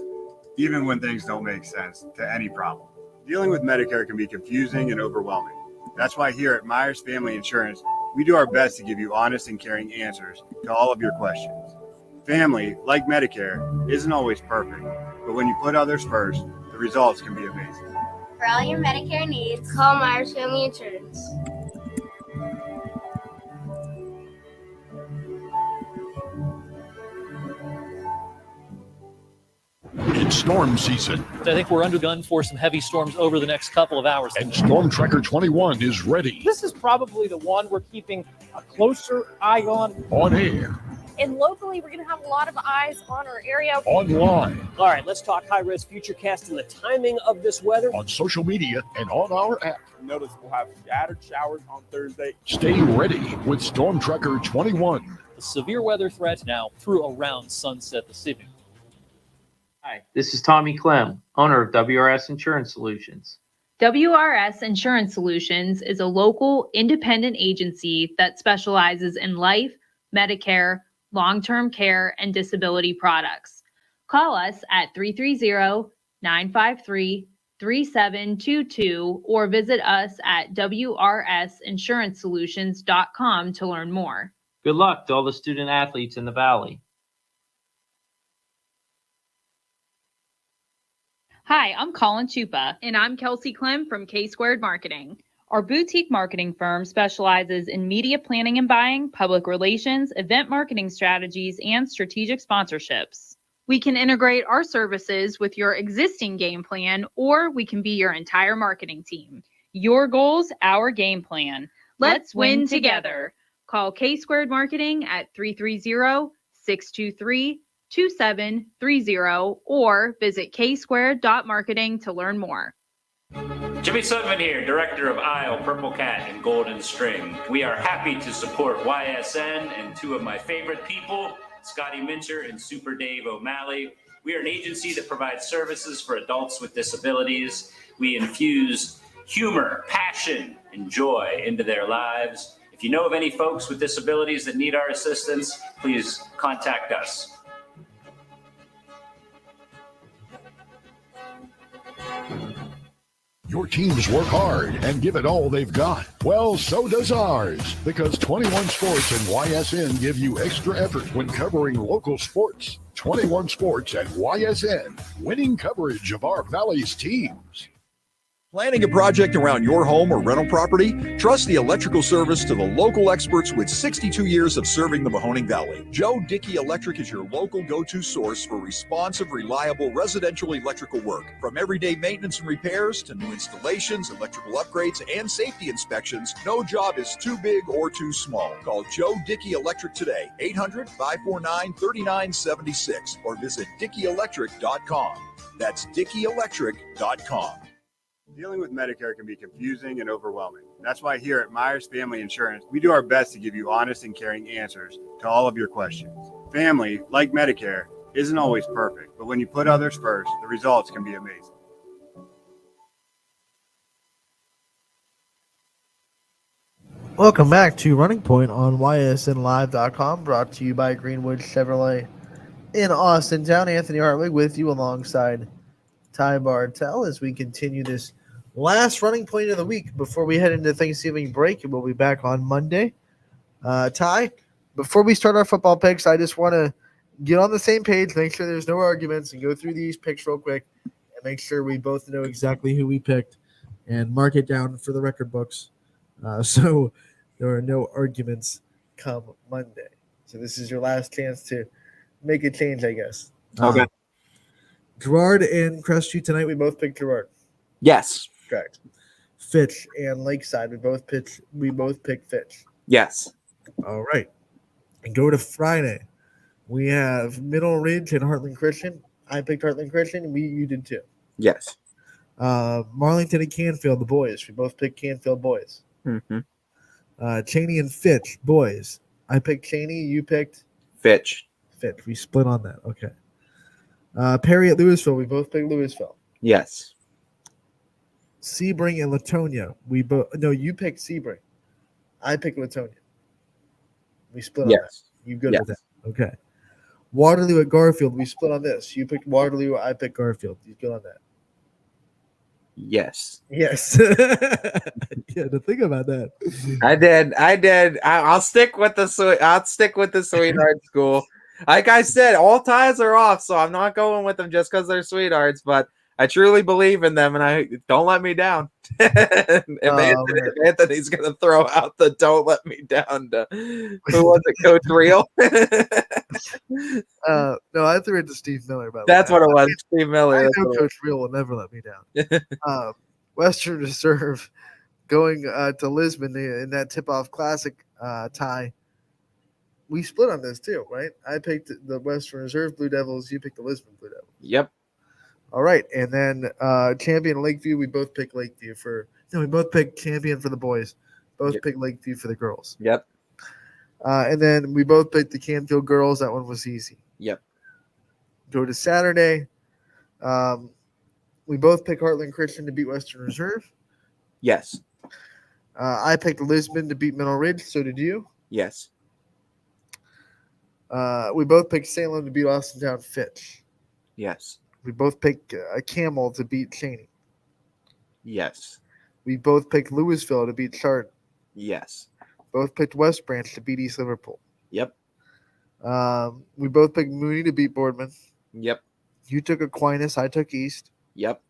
even when things don't make sense to any problem. Dealing with Medicare can be confusing and overwhelming. That's why here at Myers Family Insurance, we do our best to give you honest and caring answers to all of your questions. Family, like Medicare, isn't always perfect, but when you put others first, the results can be amazing. For all your Medicare needs, call Myers Family Insurance. It's storm season. I think we're undergun for some heavy storms over the next couple of hours. And Storm Tracker 21 is ready. This is probably the one we're keeping a closer eye on. On air, And locally, we're going to have a lot of eyes on our area. online, All right, let's talk high-risk futurecast and the timing of this weather. on social media, and on our app. Notice we'll have scattered showers on Thursday. Stay ready with Storm Tracker 21. The severe weather threat now through around sunset this evening. Hi, this is Tommy Clem, owner of WRS Insurance Solutions. WRS Insurance Solutions is a local independent agency that specializes in life, Medicare, long-term care, and disability products. Call us at 330-953-3722 or visit us at wrsinsuranceSolutions.com to learn more. Good luck to all the student athletes in the Valley. Hi, I'm Colin Chupa. And I'm Kelsey Clem from K-Squared Marketing. Our boutique marketing firm specializes in media planning and buying, public relations, event marketing strategies, and strategic sponsorships. We can integrate our services with your existing game plan, or we can be your entire marketing team. Your goals, our game plan. Let's win together. Call K-Squared Marketing at 330-623-2730 or visit ksquared.marketing to learn more. Jimmy Sutton here, Director of Isle, Purple Cat, and Golden String. We are happy to support YSN and two of my favorite people, Scotty Mincher and Super Dave O'Malley. We are an agency that provides services for adults with disabilities. We infuse humor, passion, and joy into their lives. If you know of any folks with disabilities that need our assistance, please contact us. Your teams work hard and give it all they've got. Well, so does ours, because 21 Sports and YSN give you extra effort when covering local sports. 21 Sports and YSN, winning coverage of our Valley's teams. Planning a project around your home or rental property? Trust the electrical service to the local experts with 62 years of serving the Mahoning Valley. Joe Dickey Electric is your local go-to source for responsive, reliable residential electrical work. From everyday maintenance and repairs to new installations, electrical upgrades, and safety inspections, no job is too big or too small. Call Joe Dickey Electric today, 800-549-3976, or visit DickeyElectric.com. That's DickeyElectric.com. Dealing with Medicare can be confusing and overwhelming. That's why here at Myers Family Insurance, we do our best to give you honest and caring answers to all of your questions. Family, like Medicare, isn't always perfect, but when you put others first, the results can be amazing. Welcome back to Running Point on ysnlive.com, brought to you by Greenwood Chevrolet in Austintown. Anthony Hartwig with you alongside Ty Bartell as we continue this last running point of the week before we head into Thanksgiving break, and we'll be back on Monday. Ty, before we start our football picks, I just want to get on the same page, make sure there's no arguments, and go through these picks real quick and make sure we both know exactly who we picked and mark it down for the record books. So there are no arguments come Monday. So this is your last chance to make a change, I guess. Okay. Gerard and Crestview tonight, we both picked Gerard. Yes. Correct. Fitch and Lakeside, we both picked Fitch. Yes. All right. And go to Friday. We have Middle Ridge and Heartland Christian. I picked Heartland Christian. You did too. Yes. Marlington and Canfield, the boys. We both picked Canfield boys. Mm-hmm. Cheney and Fitch, boys. I picked Cheney. You picked Fitch. Fitch. We split on that. Okay. Perry at Louisville. We both picked Louisville. Yes. Sebring and Latonia. You picked Sebring. I picked Latonia. We split on that. You good with that? Okay. Waterloo at Garfield. We split on this. You picked Waterloo. I picked Garfield. You good on that? Yes. Yes. Yeah, to think about that. I did. I'll stick with the sweetheart school. Like I said, all ties are off, so I'm not going with them just because they're sweethearts. But I truly believe in them, and I don't let me down. If Anthony's gonna throw out the "don't let me down" to who was it, Coach Real? No, I threw it to Steve Miller. That's what it was, Steve Miller. I know Coach Real will never let me down. Western Reserve going to Lisbon in that tip-off classic tie. We split on this too, right? I picked the Western Reserve Blue Devils. You picked the Lisbon Blue Devils. Yep. All right, and then Champion Lakeview. We both picked Lakeview we both picked Champion for the boys. Both picked Lakeview for the girls. Yep. And then we both picked the Canfield girls. That one was easy. Yep. Go to Saturday. We both picked Heartland Christian to beat Western Reserve. Yes. I picked Lisbon to beat Middle Ridge. So did you? Yes. We both picked Salem to beat Austintown Fitch. Yes. We both picked Camel to beat Cheney. Yes. We both picked Louisville to beat Chardon. Yes. Both picked West Branch to beat East Liverpool. Yep. We both picked Mooney to beat Boardman. Yep. You took Aquinas. I took East. Yep.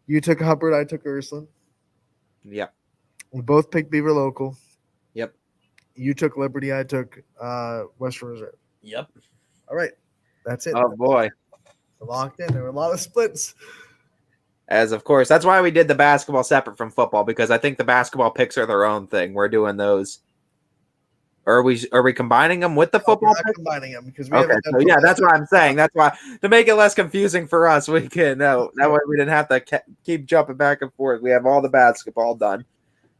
You took Hubbard. I took Ursuline. Yep. We both picked Beaver Local. Yep. You took Liberty. I took Western Reserve. Yep. All right. That's it. Oh, boy. We're locked in. There were a lot of splits. As of course, that's why we did the basketball separate from football, because I think the basketball picks are their own thing. We're doing those. Or are we combining them with the football? We're not combining them because we okay. So yeah, that's what I'm saying. That's why, to make it less confusing for us, we can that way we didn't have to keep jumping back and forth. We have all the basketball done.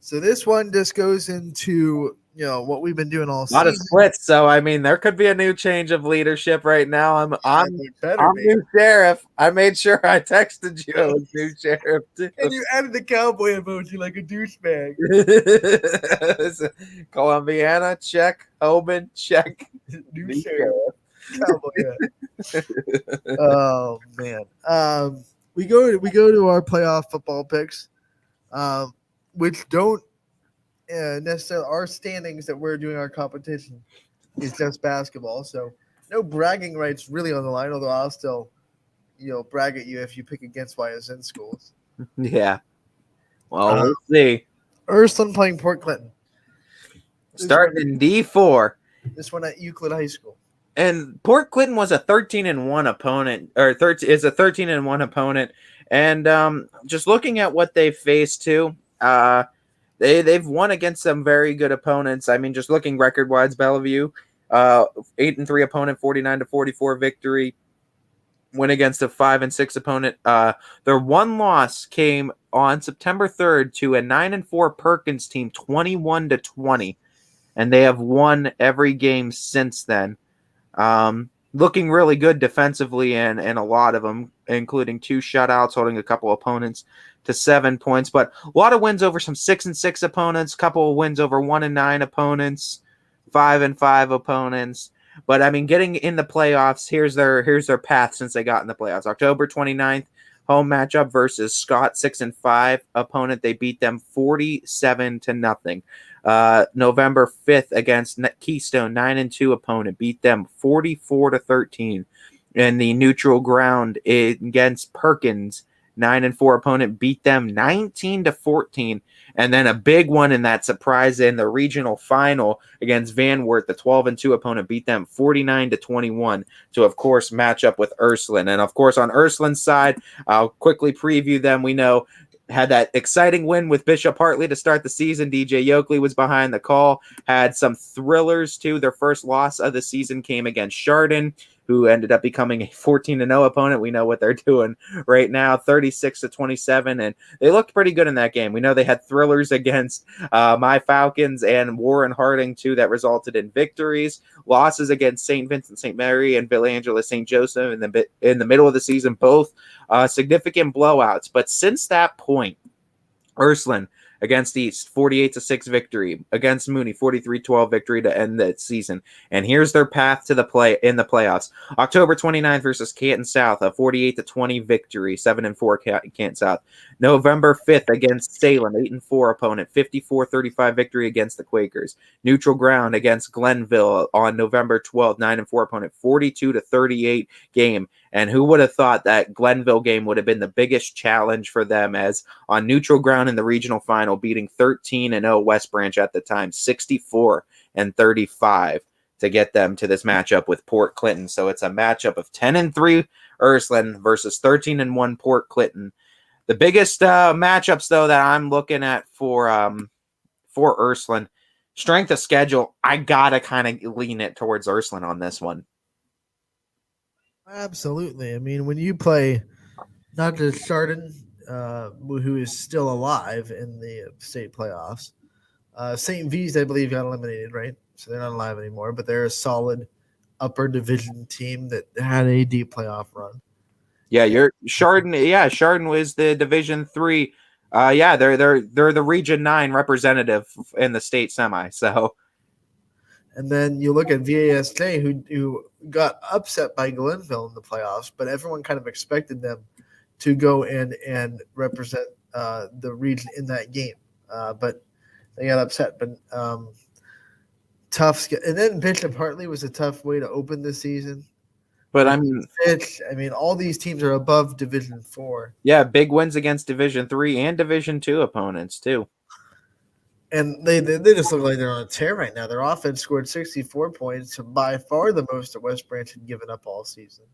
So this one just goes into what we've been doing all season. A lot of splits. So I mean, there could be a new change of leadership right now. I'm new sheriff. I made sure I texted you I was new sheriff too. And you added the cowboy emoji like a douchebag. Columbiana, check. Hoban, check. New sheriff. Cowboy. Oh man. We go to our playoff football picks, which don't necessarily our standings that we're doing our competition is just basketball. So no bragging rights really on the line, although I'll still brag at you if you pick against Ysn schools. Yeah. Well, we'll see. Ursuline playing Port Clinton. Starting in D4. This one at Euclid High School. And Port Clinton was a 13-1 opponent, is a 13-1 opponent. And just looking at what they faced too, they've won against some very good opponents. I mean, just looking record-wise, Bellevue, 8-3 opponent, 49-44 victory. Win against a 5-6 opponent. Their one loss came on September 3rd to a 9-4 Perkins team, 21-20, and they have won every game since then. Looking really good defensively and a lot of them, including 2 shutouts, holding a couple opponents to 7 points, but a lot of wins over some 6-6 opponents, couple of wins over 1-9 opponents, 5-5 opponents. But I mean, getting in the playoffs, here's their path since they got in the playoffs. October 29th, home matchup versus Scott, 6-5 opponent. They beat them 47-0. November 5th against Keystone, 9-2 opponent, beat them 44-13. And the neutral ground against Perkins, 9-4 opponent, beat them 19-14. And then a big one in that surprise in the regional final against Van Wert, the 12-2 opponent, beat them 49-21 to, of course, match up with Ursuline. And, of course, on Ursuline's side, I'll quickly preview them. We know had that exciting win with Bishop Hartley to start the season. DJ Yoakley was behind the call. Had some thrillers too. Their first loss of the season came against Chardon, who ended up becoming a 14-0 opponent. We know what they're doing right now, 36-27, and they looked pretty good in that game. We know they had thrillers against my Falcons and Warren Harding too that resulted in victories. Losses against St. Vincent St. Mary and Bill Angela St. Joseph in the middle of the season, both significant blowouts. But since that point, Ursuline against East, 48-6 victory. Against Mooney, 43-12 victory to end the season. And here's their path to the playoffs. October 29th versus Canton South, a 48-20 victory, 7-4 Canton South. November 5th against Salem, 8-4 opponent, 54-35 victory against the Quakers. Neutral ground against Glenville on November 12th, 9-4 opponent, 42-38 game. And who would have thought that Glenville game would have been the biggest challenge for them, as on neutral ground in the regional final, beating 13-0 West Branch at the time, 64-35 to get them to this matchup with Port Clinton. So it's a matchup of 10-3 Ursuline versus 13-1 Port Clinton. The biggest matchups, though, that I'm looking at for Ursuline, strength of schedule, I gotta kind of lean it towards Ursuline on this one. Absolutely. I mean, when you play not just Chardon, who is still alive in the state playoffs, St. V's, I believe, got eliminated, right? So they're not alive anymore, but they're a solid upper division team that had a deep playoff run. Yeah, Chardon. Yeah, Chardon was the Division 3. Yeah, they're the Region 9 representative in the state semi. So. And then you look at VASJ, who got upset by Glenville in the playoffs, but everyone kind of expected them to go in and represent the region in that game. But they got upset. But tough. And then Bishop Hartley was a tough way to open the season. But all these teams are above Division 4. Yeah, big wins against Division 3 and Division 2 opponents too. And they just look like they're on a tear right now. Their offense scored 64 points, by far the most that West Branch had given up all season.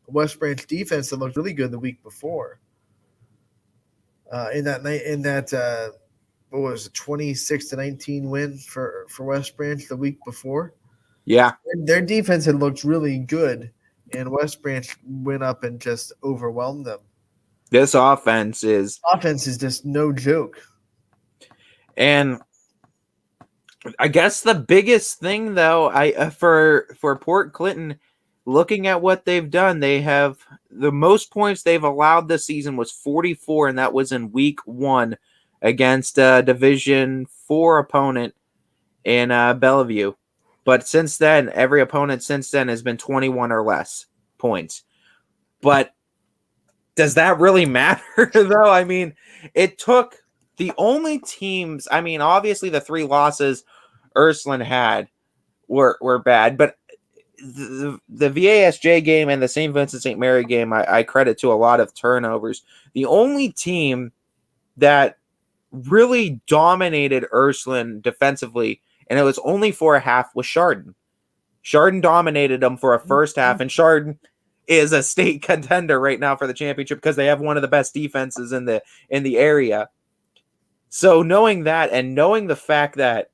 The West Branch defense that looked really good the week before. In that what was it, 26-19 win for West Branch the week before? Yeah, their defense had looked really good, and West Branch went up and just overwhelmed them. This offense is just no joke. And I guess the biggest thing, though, for Port Clinton, looking at what they've done, they have the most points they've allowed this season was 44, and that was in week 1 against a Division 4 opponent in Bellevue. But since then, every opponent since then has been 21 or less points. But does that really matter, though? I mean, it took the only teams, I mean, obviously the 3 losses Ursuline had were bad, but the VASJ game and the St. Vincent St. Mary game, I credit to a lot of turnovers. The only team that really dominated Ursuline defensively, and it was only for a half, was Chardon. Chardon dominated them for a first half, and Chardon is a state contender right now for the championship because they have one of the best defenses in the area. So knowing that, and knowing the fact that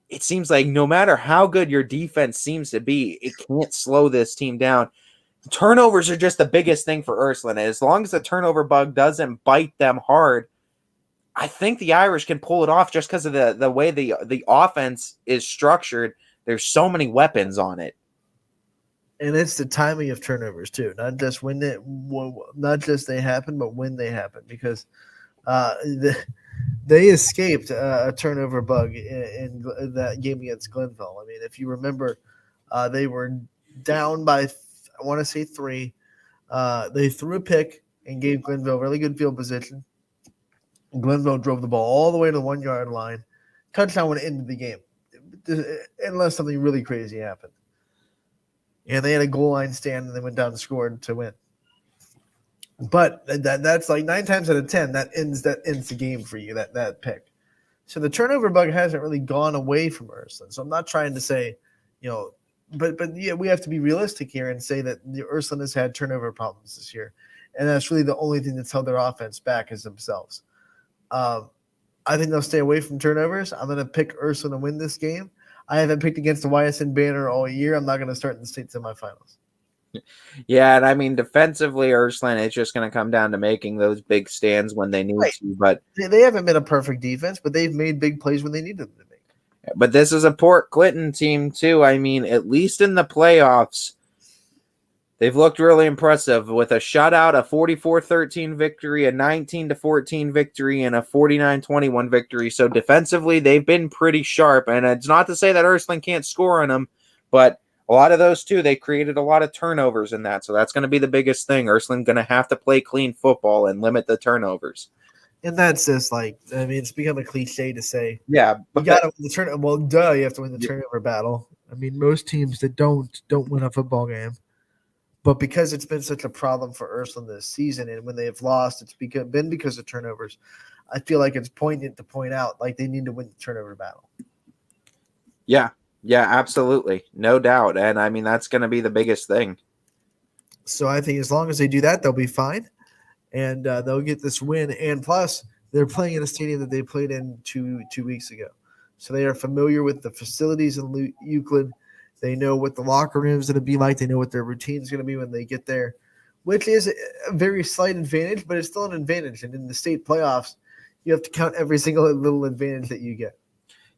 it seems like no matter how good your defense seems to be, it can't slow this team down. Turnovers are just the biggest thing for Ursuline. And as long as the turnover bug doesn't bite them hard, I think the Irish can pull it off just because of the way the offense is structured. There's so many weapons on it. And it's the timing of turnovers too, not just they happen, but when they happen, because they escaped a turnover bug in that game against Glenville. I mean, if you remember, they were down by, I want to say 3. They threw a pick and gave Glenville really good field position. Glenville drove the ball all the way to the 1-yard line. Touchdown went into the game, unless something really crazy happened. And they had a goal line stand, and they went down and scored to win. But that's like 9 times out of 10 that ends the game for you, that pick. So the turnover bug hasn't really gone away from Ursuline. So I'm not trying to say, but yeah, we have to be realistic here and say that the Ursuline has had turnover problems this year, and that's really the only thing that's held their offense back is themselves. I think they'll stay away from turnovers. I'm going to pick Ursuline to win this game. I haven't picked against the YSN banner all year. I'm not going to start in the state semifinals. Yeah, and I mean, defensively, Ursuline, it's just going to come down to making those big stands when they need to. But they haven't been a perfect defense, but they've made big plays when they needed them to make. But this is a Port Clinton team, too. I mean, at least in the playoffs, they've looked really impressive with a shutout, a 44-13 victory, a 19-14 victory, and a 49-21 victory. So defensively, they've been pretty sharp. And it's not to say that Ursuline can't score on them, but a lot of those, too, they created a lot of turnovers in that. So that's going to be the biggest thing. Ursuline going to have to play clean football and limit the turnovers. And that's just it's become a cliche to say. Yeah. But you got to win the turnover. Well, you have to win the turnover battle. I mean, most teams that don't win a football game. But because it's been such a problem for Ursuline this season, and when they've lost, it's been because of turnovers. I feel like it's poignant to point out, like, they need to win the turnover battle. Yeah. Yeah, absolutely. No doubt. And, I mean, that's going to be the biggest thing. So I think as long as they do that, they'll be fine. And they'll get this win. And plus, they're playing in a stadium that they played in two weeks ago. So they are familiar with the facilities in Euclid. They know what the locker room is going to be like. They know what their routine is going to be when they get there, which is a very slight advantage, but it's still an advantage. And in the state playoffs, you have to count every single little advantage that you get.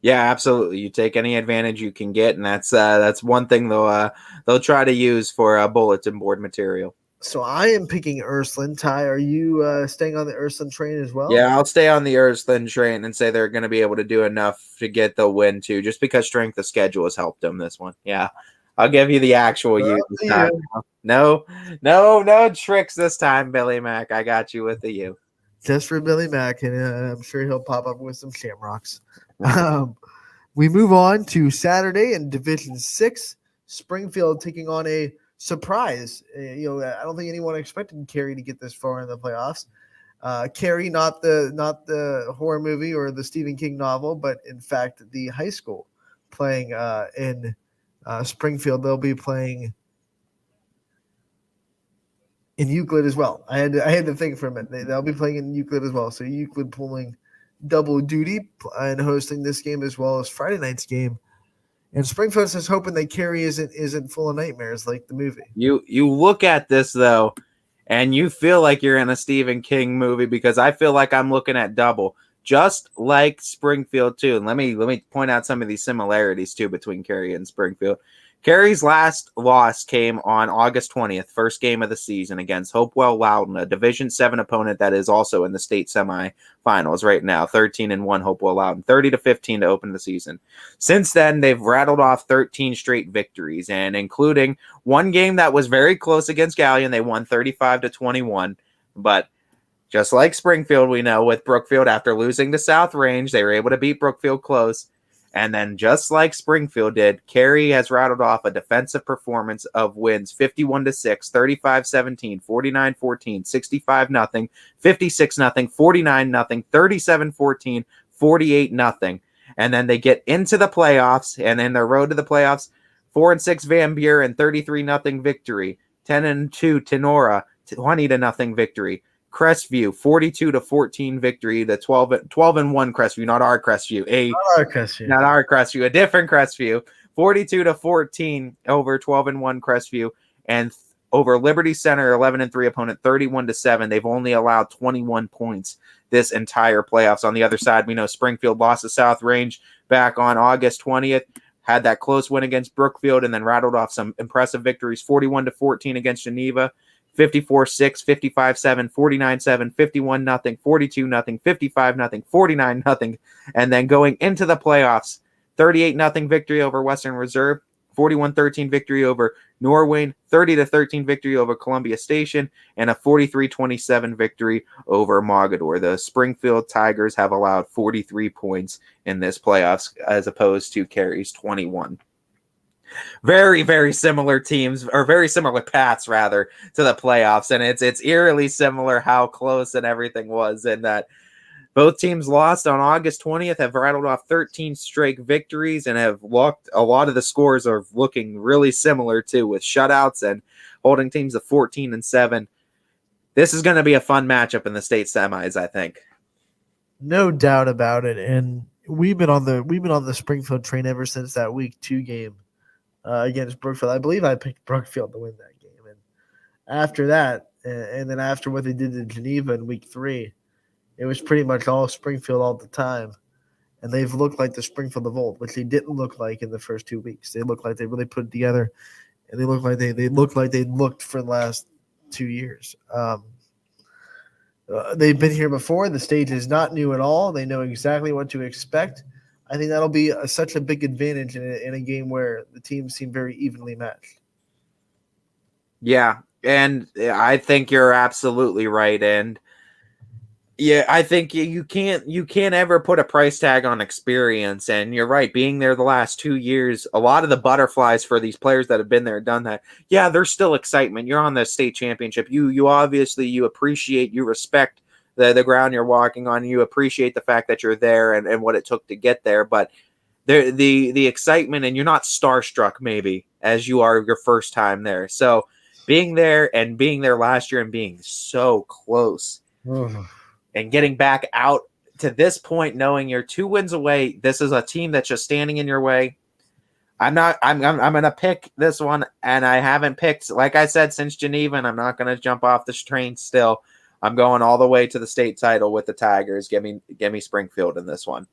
Yeah, absolutely. You take any advantage you can get, and that's one thing they'll try to use for bulletin board material. So I am picking Ursuline. Ty, are you staying on the Ursuline train as well? Yeah, I'll stay on the Ursuline train and say they're going to be able to do enough to get the win too, just because strength of schedule has helped them this one. Yeah, I'll give you the actual U this time. No tricks this time, Billy Mack. I got you with the U. Just for Billy Mack, and I'm sure he'll pop up with some shamrocks. We move on to Saturday in Division 6. Springfield taking on a surprise. I don't think anyone expected Cary to get this far in the playoffs. Cary, not the horror movie or the Stephen King novel, but in fact the high school playing in Springfield. They'll be playing in Euclid as well. I had to think for a minute. They'll be playing in Euclid as well. So Euclid pulling double duty and hosting this game as well as Friday night's game. And Springfield is hoping that Cary isn't full of nightmares like the movie. You look at this though, and you feel like you're in a Stephen King movie because I feel like I'm looking at double, just like Springfield too. And let me point out some of these similarities too between Cary and Springfield. Cary's last loss came on August 20th, first game of the season against Hopewell Loudon, a Division 7 opponent that is also in the state semifinals right now. 13-1 Hopewell Loudon, 30-15 to open the season. Since then, they've rattled off 13 straight victories, and including one game that was very close against Galleon. They won 35-21, but just like Springfield, we know with Brookfield, after losing to South Range, they were able to beat Brookfield close. And then just like Springfield did, Cary has rattled off a defensive performance of wins 51-6, 35-17, 49-14, 65-0, 56-0, 49-0, 37-14, 48-0. And then they get into the playoffs, and in their road to the playoffs, 4-6 Van Buren, 33-0 victory, 10-2 Tenora, 20-0 victory. Crestview, 42-14 victory. The 12-1 Crestview, not our Crestview. Not our Crestview, a different Crestview. 42-14 over 12-1 Crestview, and over Liberty Center, 11-3 opponent, 31-7. They've only allowed 21 points this entire playoffs. On the other side, we know Springfield lost to South Range back on August 20th. Had that close win against Brookfield, and then rattled off some impressive victories: 41-14 against Geneva. 54-6, 55-7, 49-7, 51-0, 42-0, 55-0, 49-0, and then going into the playoffs, 38-0 victory over Western Reserve, 41-13 victory over Norwayne, 30-13 victory over Columbia Station, and a 43-27 victory over Mogador. The Springfield Tigers have allowed 43 points in this playoffs as opposed to Cary's 21. Very, very similar teams, or very similar paths, rather, to the playoffs. And it's eerily similar how close and everything was, and that both teams lost on August 20th, have rattled off 13 straight victories, and have looked, a lot of the scores are looking really similar too, with shutouts and holding teams to 14-7. This is going to be a fun matchup in the state semis, I think. No doubt about it. And we've been on the Springfield train ever since that week 2 game against Brookfield. I believe I picked Brookfield to win that game. And after that, and then after what they did in Geneva in week 3, it was pretty much all Springfield all the time. And they've looked like the Springfield of old, which they didn't look like in the first 2 weeks. They looked like they really put it together, and they looked like they looked for the last 2 years. They've been here before. The stage is not new at all. They know exactly what to expect. I think that'll be such a big advantage in a game where the teams seem very evenly matched. Yeah, and I think you're absolutely right. And yeah, I think you can't ever put a price tag on experience. And you're right, being there the last 2 years, a lot of the butterflies for these players that have been there and done that. Yeah, there's still excitement. You're on the state championship. You obviously you appreciate, you respect the ground you're walking on. You appreciate the fact that you're there and what it took to get there. But the excitement, and you're not starstruck maybe as you are your first time there. So being there last year and being so close. And getting back out to this point, knowing you're 2 wins away, this is a team that's just standing in your way. I'm going to pick this one, and I haven't picked, like I said, since Geneva, and I'm not going to jump off this train still. I'm going all the way to the state title with the Tigers. Give me Springfield in this one.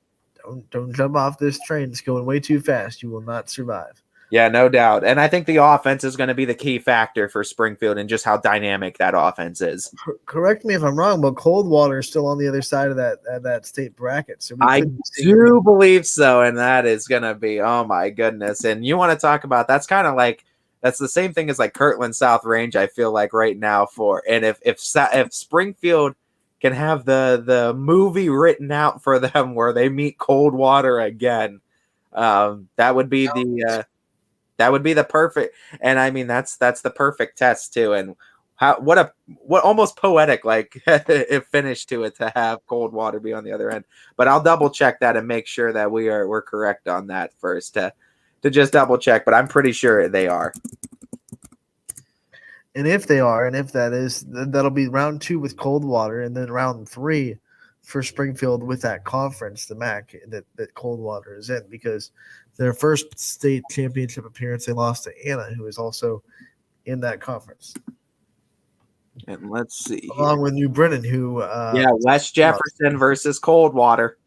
Don't jump off this train. It's going way too fast. You will not survive. Yeah, no doubt. And I think the offense is going to be the key factor for Springfield and just how dynamic that offense is. Correct me if I'm wrong, but Coldwater is still on the other side of that state bracket. So I do believe so, and that is going to be, oh my goodness. And you want to talk about, that's kind of like, that's the same thing as like Kirtland South Range, I feel like right now for, and if Springfield can have the movie written out for them where they meet Coldwater again, that would be the perfect, and I mean that's the perfect test too. And what almost poetic like it finished to it to have Coldwater be on the other end. But I'll double check that and make sure that we're correct on that first to just double check. But I'm pretty sure they are. And if they are, and if that is, that'll be round 2 with Coldwater, and then round 3 for Springfield with that conference, the MAC that Coldwater is in, because their first state championship appearance, they lost to Anna, who is also in that conference. And let's see. Along with New Britain, who West Jefferson versus Coldwater.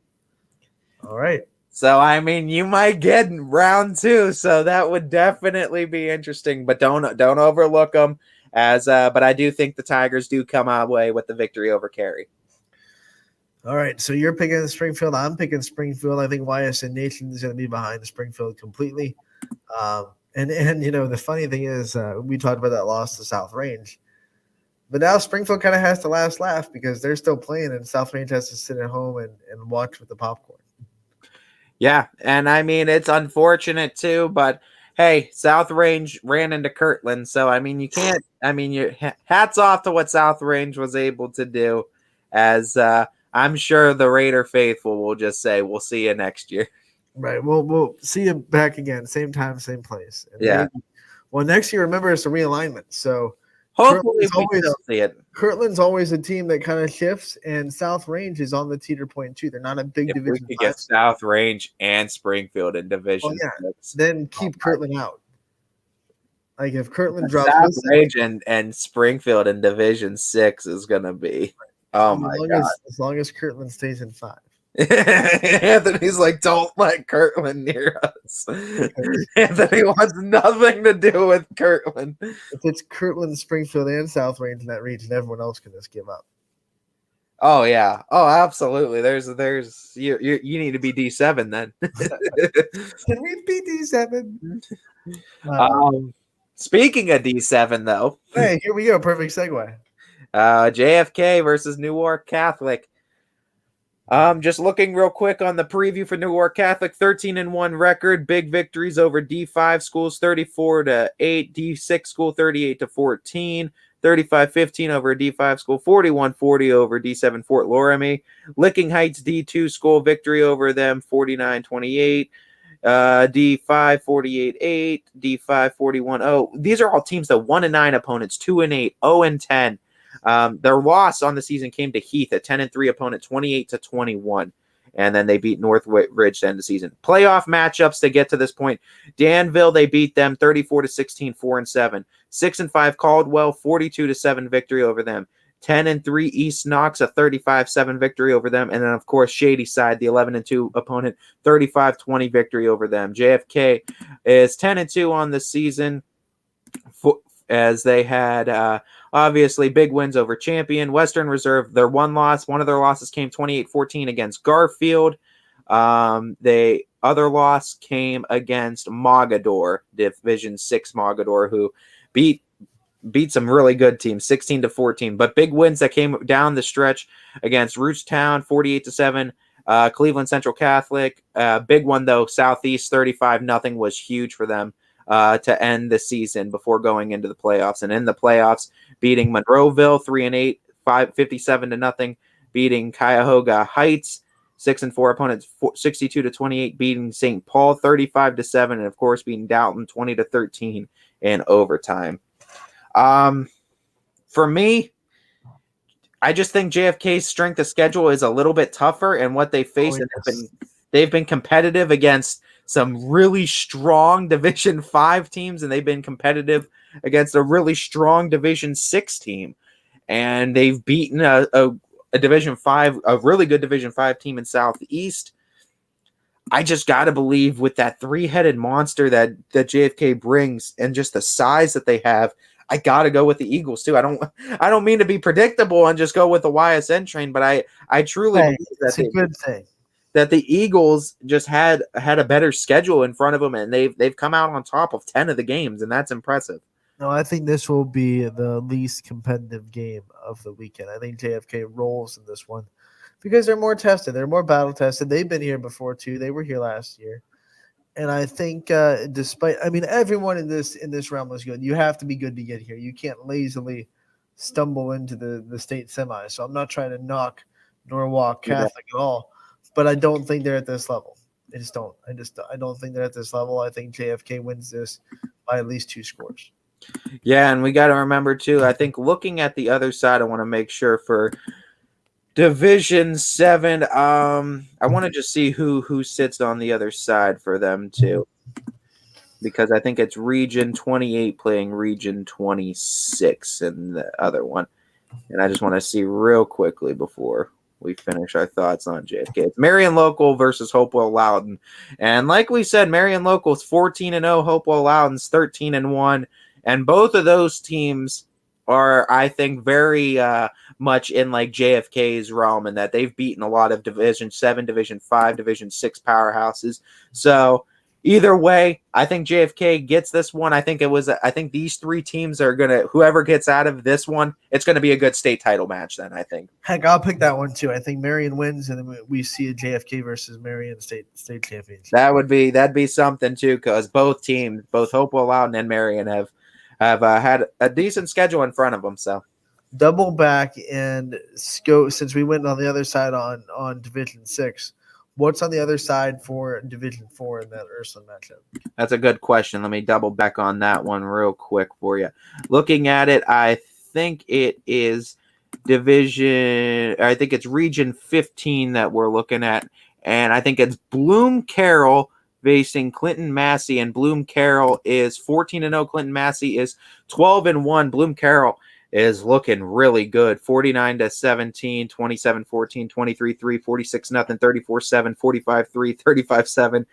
All right. So, I mean, you might get round 2, so that would definitely be interesting. But don't overlook them. But I do think the Tigers do come away with the victory over Cary. All right, so you're picking Springfield. I'm picking Springfield. I think Ysn Nation is going to be behind Springfield completely. And you know, the funny thing is, we talked about that loss to South Range. But now Springfield kind of has the last laugh because they're still playing, and South Range has to sit at home and watch with the popcorn. Yeah, and I mean, it's unfortunate too, but hey, South Range ran into Kirtland, so I mean, you can't. I mean, your hats off to what South Range was able to do. As I'm sure the Raider faithful will just say, "We'll see you next year." Right. We'll see you back again, same time, same place. And yeah. Well, next year, remember, it's a realignment, so hopefully we don't see it. Kirtland's always a team that kind of shifts, and South Range is on the teeter point too. They're not a big division. We could get South Range and Springfield in Division 6. Then keep Kirtland out. Like if Kirtland drops South Range and Springfield in Division 6 is going to be, oh my God. As long as Kirtland stays in 5. Anthony's like, don't let Kirtland near us. Anthony wants nothing to do with Kirtland. If it's Kirtland, Springfield, and South Range in that region, everyone else can just give up. Oh yeah. Oh, absolutely. There's you need to be D7 then. Can we be D7? Speaking of D7 though. Hey, here we go. Perfect segue. JFK versus Newark Catholic. Just looking real quick on the preview for Newark Catholic, 13-1 record, big victories over D5 schools 34-8, D6 school 38-14, 35-15 over a D5 school, 41-40 over D7 Fort Loramie, Licking Heights D2 school victory over them 49-28, D5 48-8, D5 41-0. These are all teams that 1-9 opponents, 2-8, 0-10. Their loss on the season came to Heath, a 10-3 opponent, 28-21. And then they beat Northridge to end the season. Playoff matchups to get to this point. Danville, they beat them 34-16, 4-7. 6-5 Caldwell, 42-7 victory over them. 10-3 East Knox, a 35-7 victory over them. And then, of course, Shadyside, the 11-2 opponent, 35-20 victory over them. JFK is 10-2 on the season, as they had obviously big wins over Champion. Western Reserve, their one of their losses came 28-14 against Garfield. The other loss came against Mogador, Division 6 Mogador, who beat some really good teams, 16-14. But big wins that came down the stretch against Rootstown, 48-7. Cleveland Central Catholic, big one though, Southeast 35-0 was huge for them to end the season before going into the playoffs. And in the playoffs, beating Monroeville 3-8, 57-0, beating Cuyahoga Heights 6-4 opponents 62-28, beating St. Paul 35-7, and of course beating Dalton 20-13 in overtime. For me, I just think JFK's strength of schedule is a little bit tougher, and what they face, and they've been competitive against some really strong Division 5 teams, and they've been competitive against a really strong Division 6 team, and they've beaten a Division 5, a really good Division 5 team in Southeast. I just got to believe with that three-headed monster that JFK brings and just the size that they have, I got to go with the Eagles too. I don't mean to be predictable and just go with the YSN train, but I truly believe that's a good thing. That the Eagles just had a better schedule in front of them, and they've come out on top of 10 of the games, and that's impressive. No, I think this will be the least competitive game of the weekend. I think JFK rolls in this one because they're more tested. They're more battle tested. They've been here before too. They were here last year. And I think everyone in this realm was good. You have to be good to get here. You can't lazily stumble into the state semi. So I'm not trying to knock Norwalk Catholic at all. But I don't think they're at this level. I don't think they're at this level. I think JFK wins this by at least 2 scores. Yeah, and we got to remember too, I think looking at the other side, I want to make sure for Division 7, I want to just see who sits on the other side for them too. Because I think it's Region 28 playing Region 26 in the other one. And I just want to see real quickly before we finish our thoughts on JFK. It's Marion Local versus Hopewell Loudon. And like we said, Marion Local is 14-0, Hopewell Loudon's 13-1. And both of those teams are, I think, very much in like JFK's realm, in that they've beaten a lot of Division 7, Division 5, Division 6 powerhouses. So either way, I think JFK gets this one. I think these 3 teams are gonna, whoever gets out of this one, it's gonna be a good state title match. Then I think. Heck, I'll pick that one too. I think Marion wins, and then we see a JFK versus Marion state championship. That'd be something too, because both teams, both Hopewell Loudon and Marion, have had a decent schedule in front of them. So double back and go, since we went on the other side on Division 6. What's on the other side for Division 4 in that Ursuline matchup? That's a good question. Let me double back on that one real quick for you. Looking at it, I think it is it's Region 15 that we're looking at. And I think it's Bloom Carroll facing Clinton Massey. And Bloom Carroll is 14-0. Clinton Massey is 12-1. Bloom Carroll is looking really good. 49-17, 27-14, 23-3, 46-0, 34-7, 45-3, 35-7,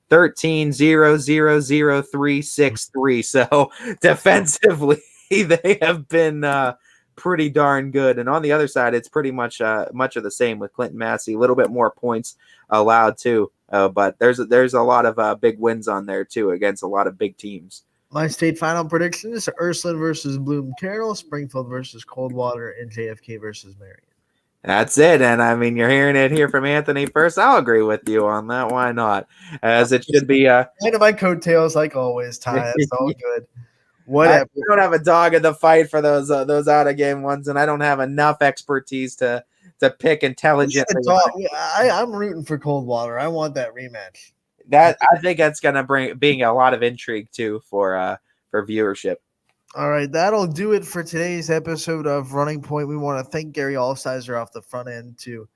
13-0, 0-0, 3-6-3. So defensively, they have been pretty darn good. And on the other side, it's pretty much of the same with Clinton Massey. A little bit more points allowed too. But there's a lot of big wins on there too against a lot of big teams. My state final predictions: Ursuline versus Bloom Carroll, Springfield versus Coldwater, and JFK versus Marion. That's it. And I mean, you're hearing it here from Anthony first. I'll agree with you on that. Why not? As it should be. End of my coattails, like always, Ty. It's all good. Whatever. I don't have a dog in the fight for those out of game ones, and I don't have enough expertise to pick intelligently. I'm rooting for Coldwater. I want that rematch. That I think that's gonna bring a lot of intrigue too for viewership. All right, that'll do it for today's episode of Running Point. We want to thank Gary Allseiser off the front end to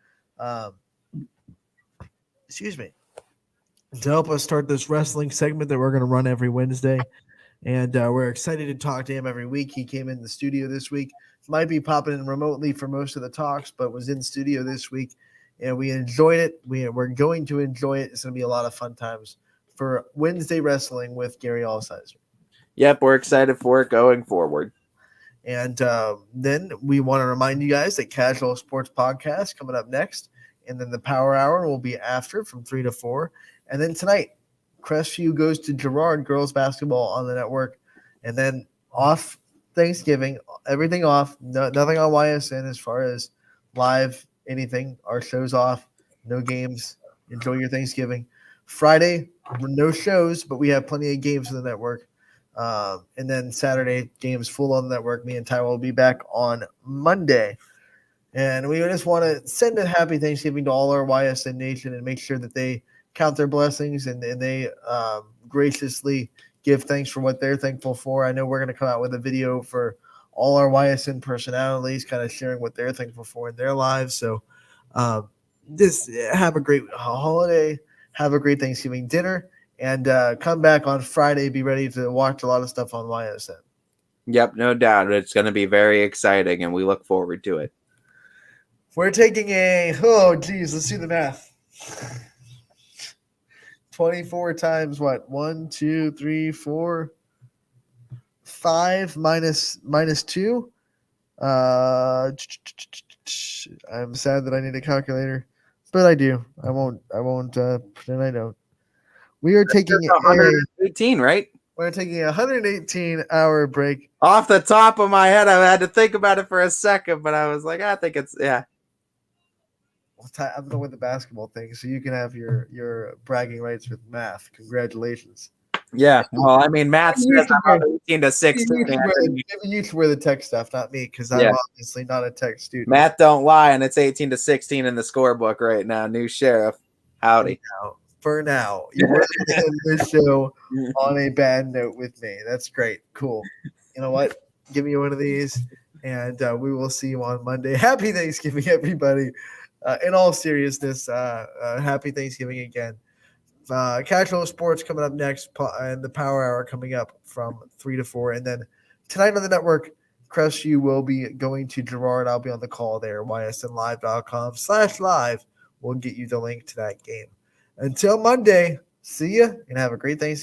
help us start this wrestling segment that we're going to run every Wednesday. And we're excited to talk to him every week. He came in the studio this week. Might be popping in remotely for most of the talks, but was in studio this week. And we enjoyed it. We're going to enjoy it. It's going to be a lot of fun times for Wednesday Wrestling with Gary Allseiser. Yep, we're excited for it going forward. And then we want to remind you guys that Casual Sports Podcast coming up next. And then the Power Hour will be after from 3 to 4. And then tonight, Crestview goes to Girard girls basketball on the network. And then off Thanksgiving, everything off, nothing on YSN as far as live anything. Our show's off, no games. Enjoy your Thanksgiving. Friday, no shows, but we have plenty of games on the network. And then Saturday, games full on the network. Me and Ty will be back on Monday. And we just want to send a happy Thanksgiving to all our YSN Nation and make sure that they count their blessings and they graciously give thanks for what they're thankful for. I know we're going to come out with a video for all our YSN personalities, kind of sharing what they're thankful for in their lives. So just have a great holiday, have a great Thanksgiving dinner, and come back on Friday. Be ready to watch a lot of stuff on YSN. Yep, no doubt. It's going to be very exciting, and we look forward to it. We're taking let's do the math. 24 times what? 1, 2, 3, 4, 5 minus 2. I'm sad that I need a calculator, but I do. I won't pretend I don't. We are taking 118, right? We're taking a 118-hour break. Off the top of my head, I had to think about it for a second, but I was like, I think it's I'm going with the basketball thing, so you can have your bragging rights with math. Congratulations. Yeah, well, I mean, Matt says I'm 18 to 16. You should wear the tech stuff, not me, because I'm obviously not a tech student. Matt don't lie, and it's 18 to 16 in the scorebook right now. New sheriff. Howdy. For now. You're going to end this show on a bad note with me. That's great. Cool. You know what? Give me one of these, and we will see you on Monday. Happy Thanksgiving, everybody. In all seriousness, happy Thanksgiving again. Casual Sports coming up next, and the Power Hour coming up from 3 to 4. And then tonight on the network, Crestview will be going to Girard. I'll be on the call there. ysnlive.com/live will get you the link to that game. Until Monday, see ya and have a great Thanksgiving.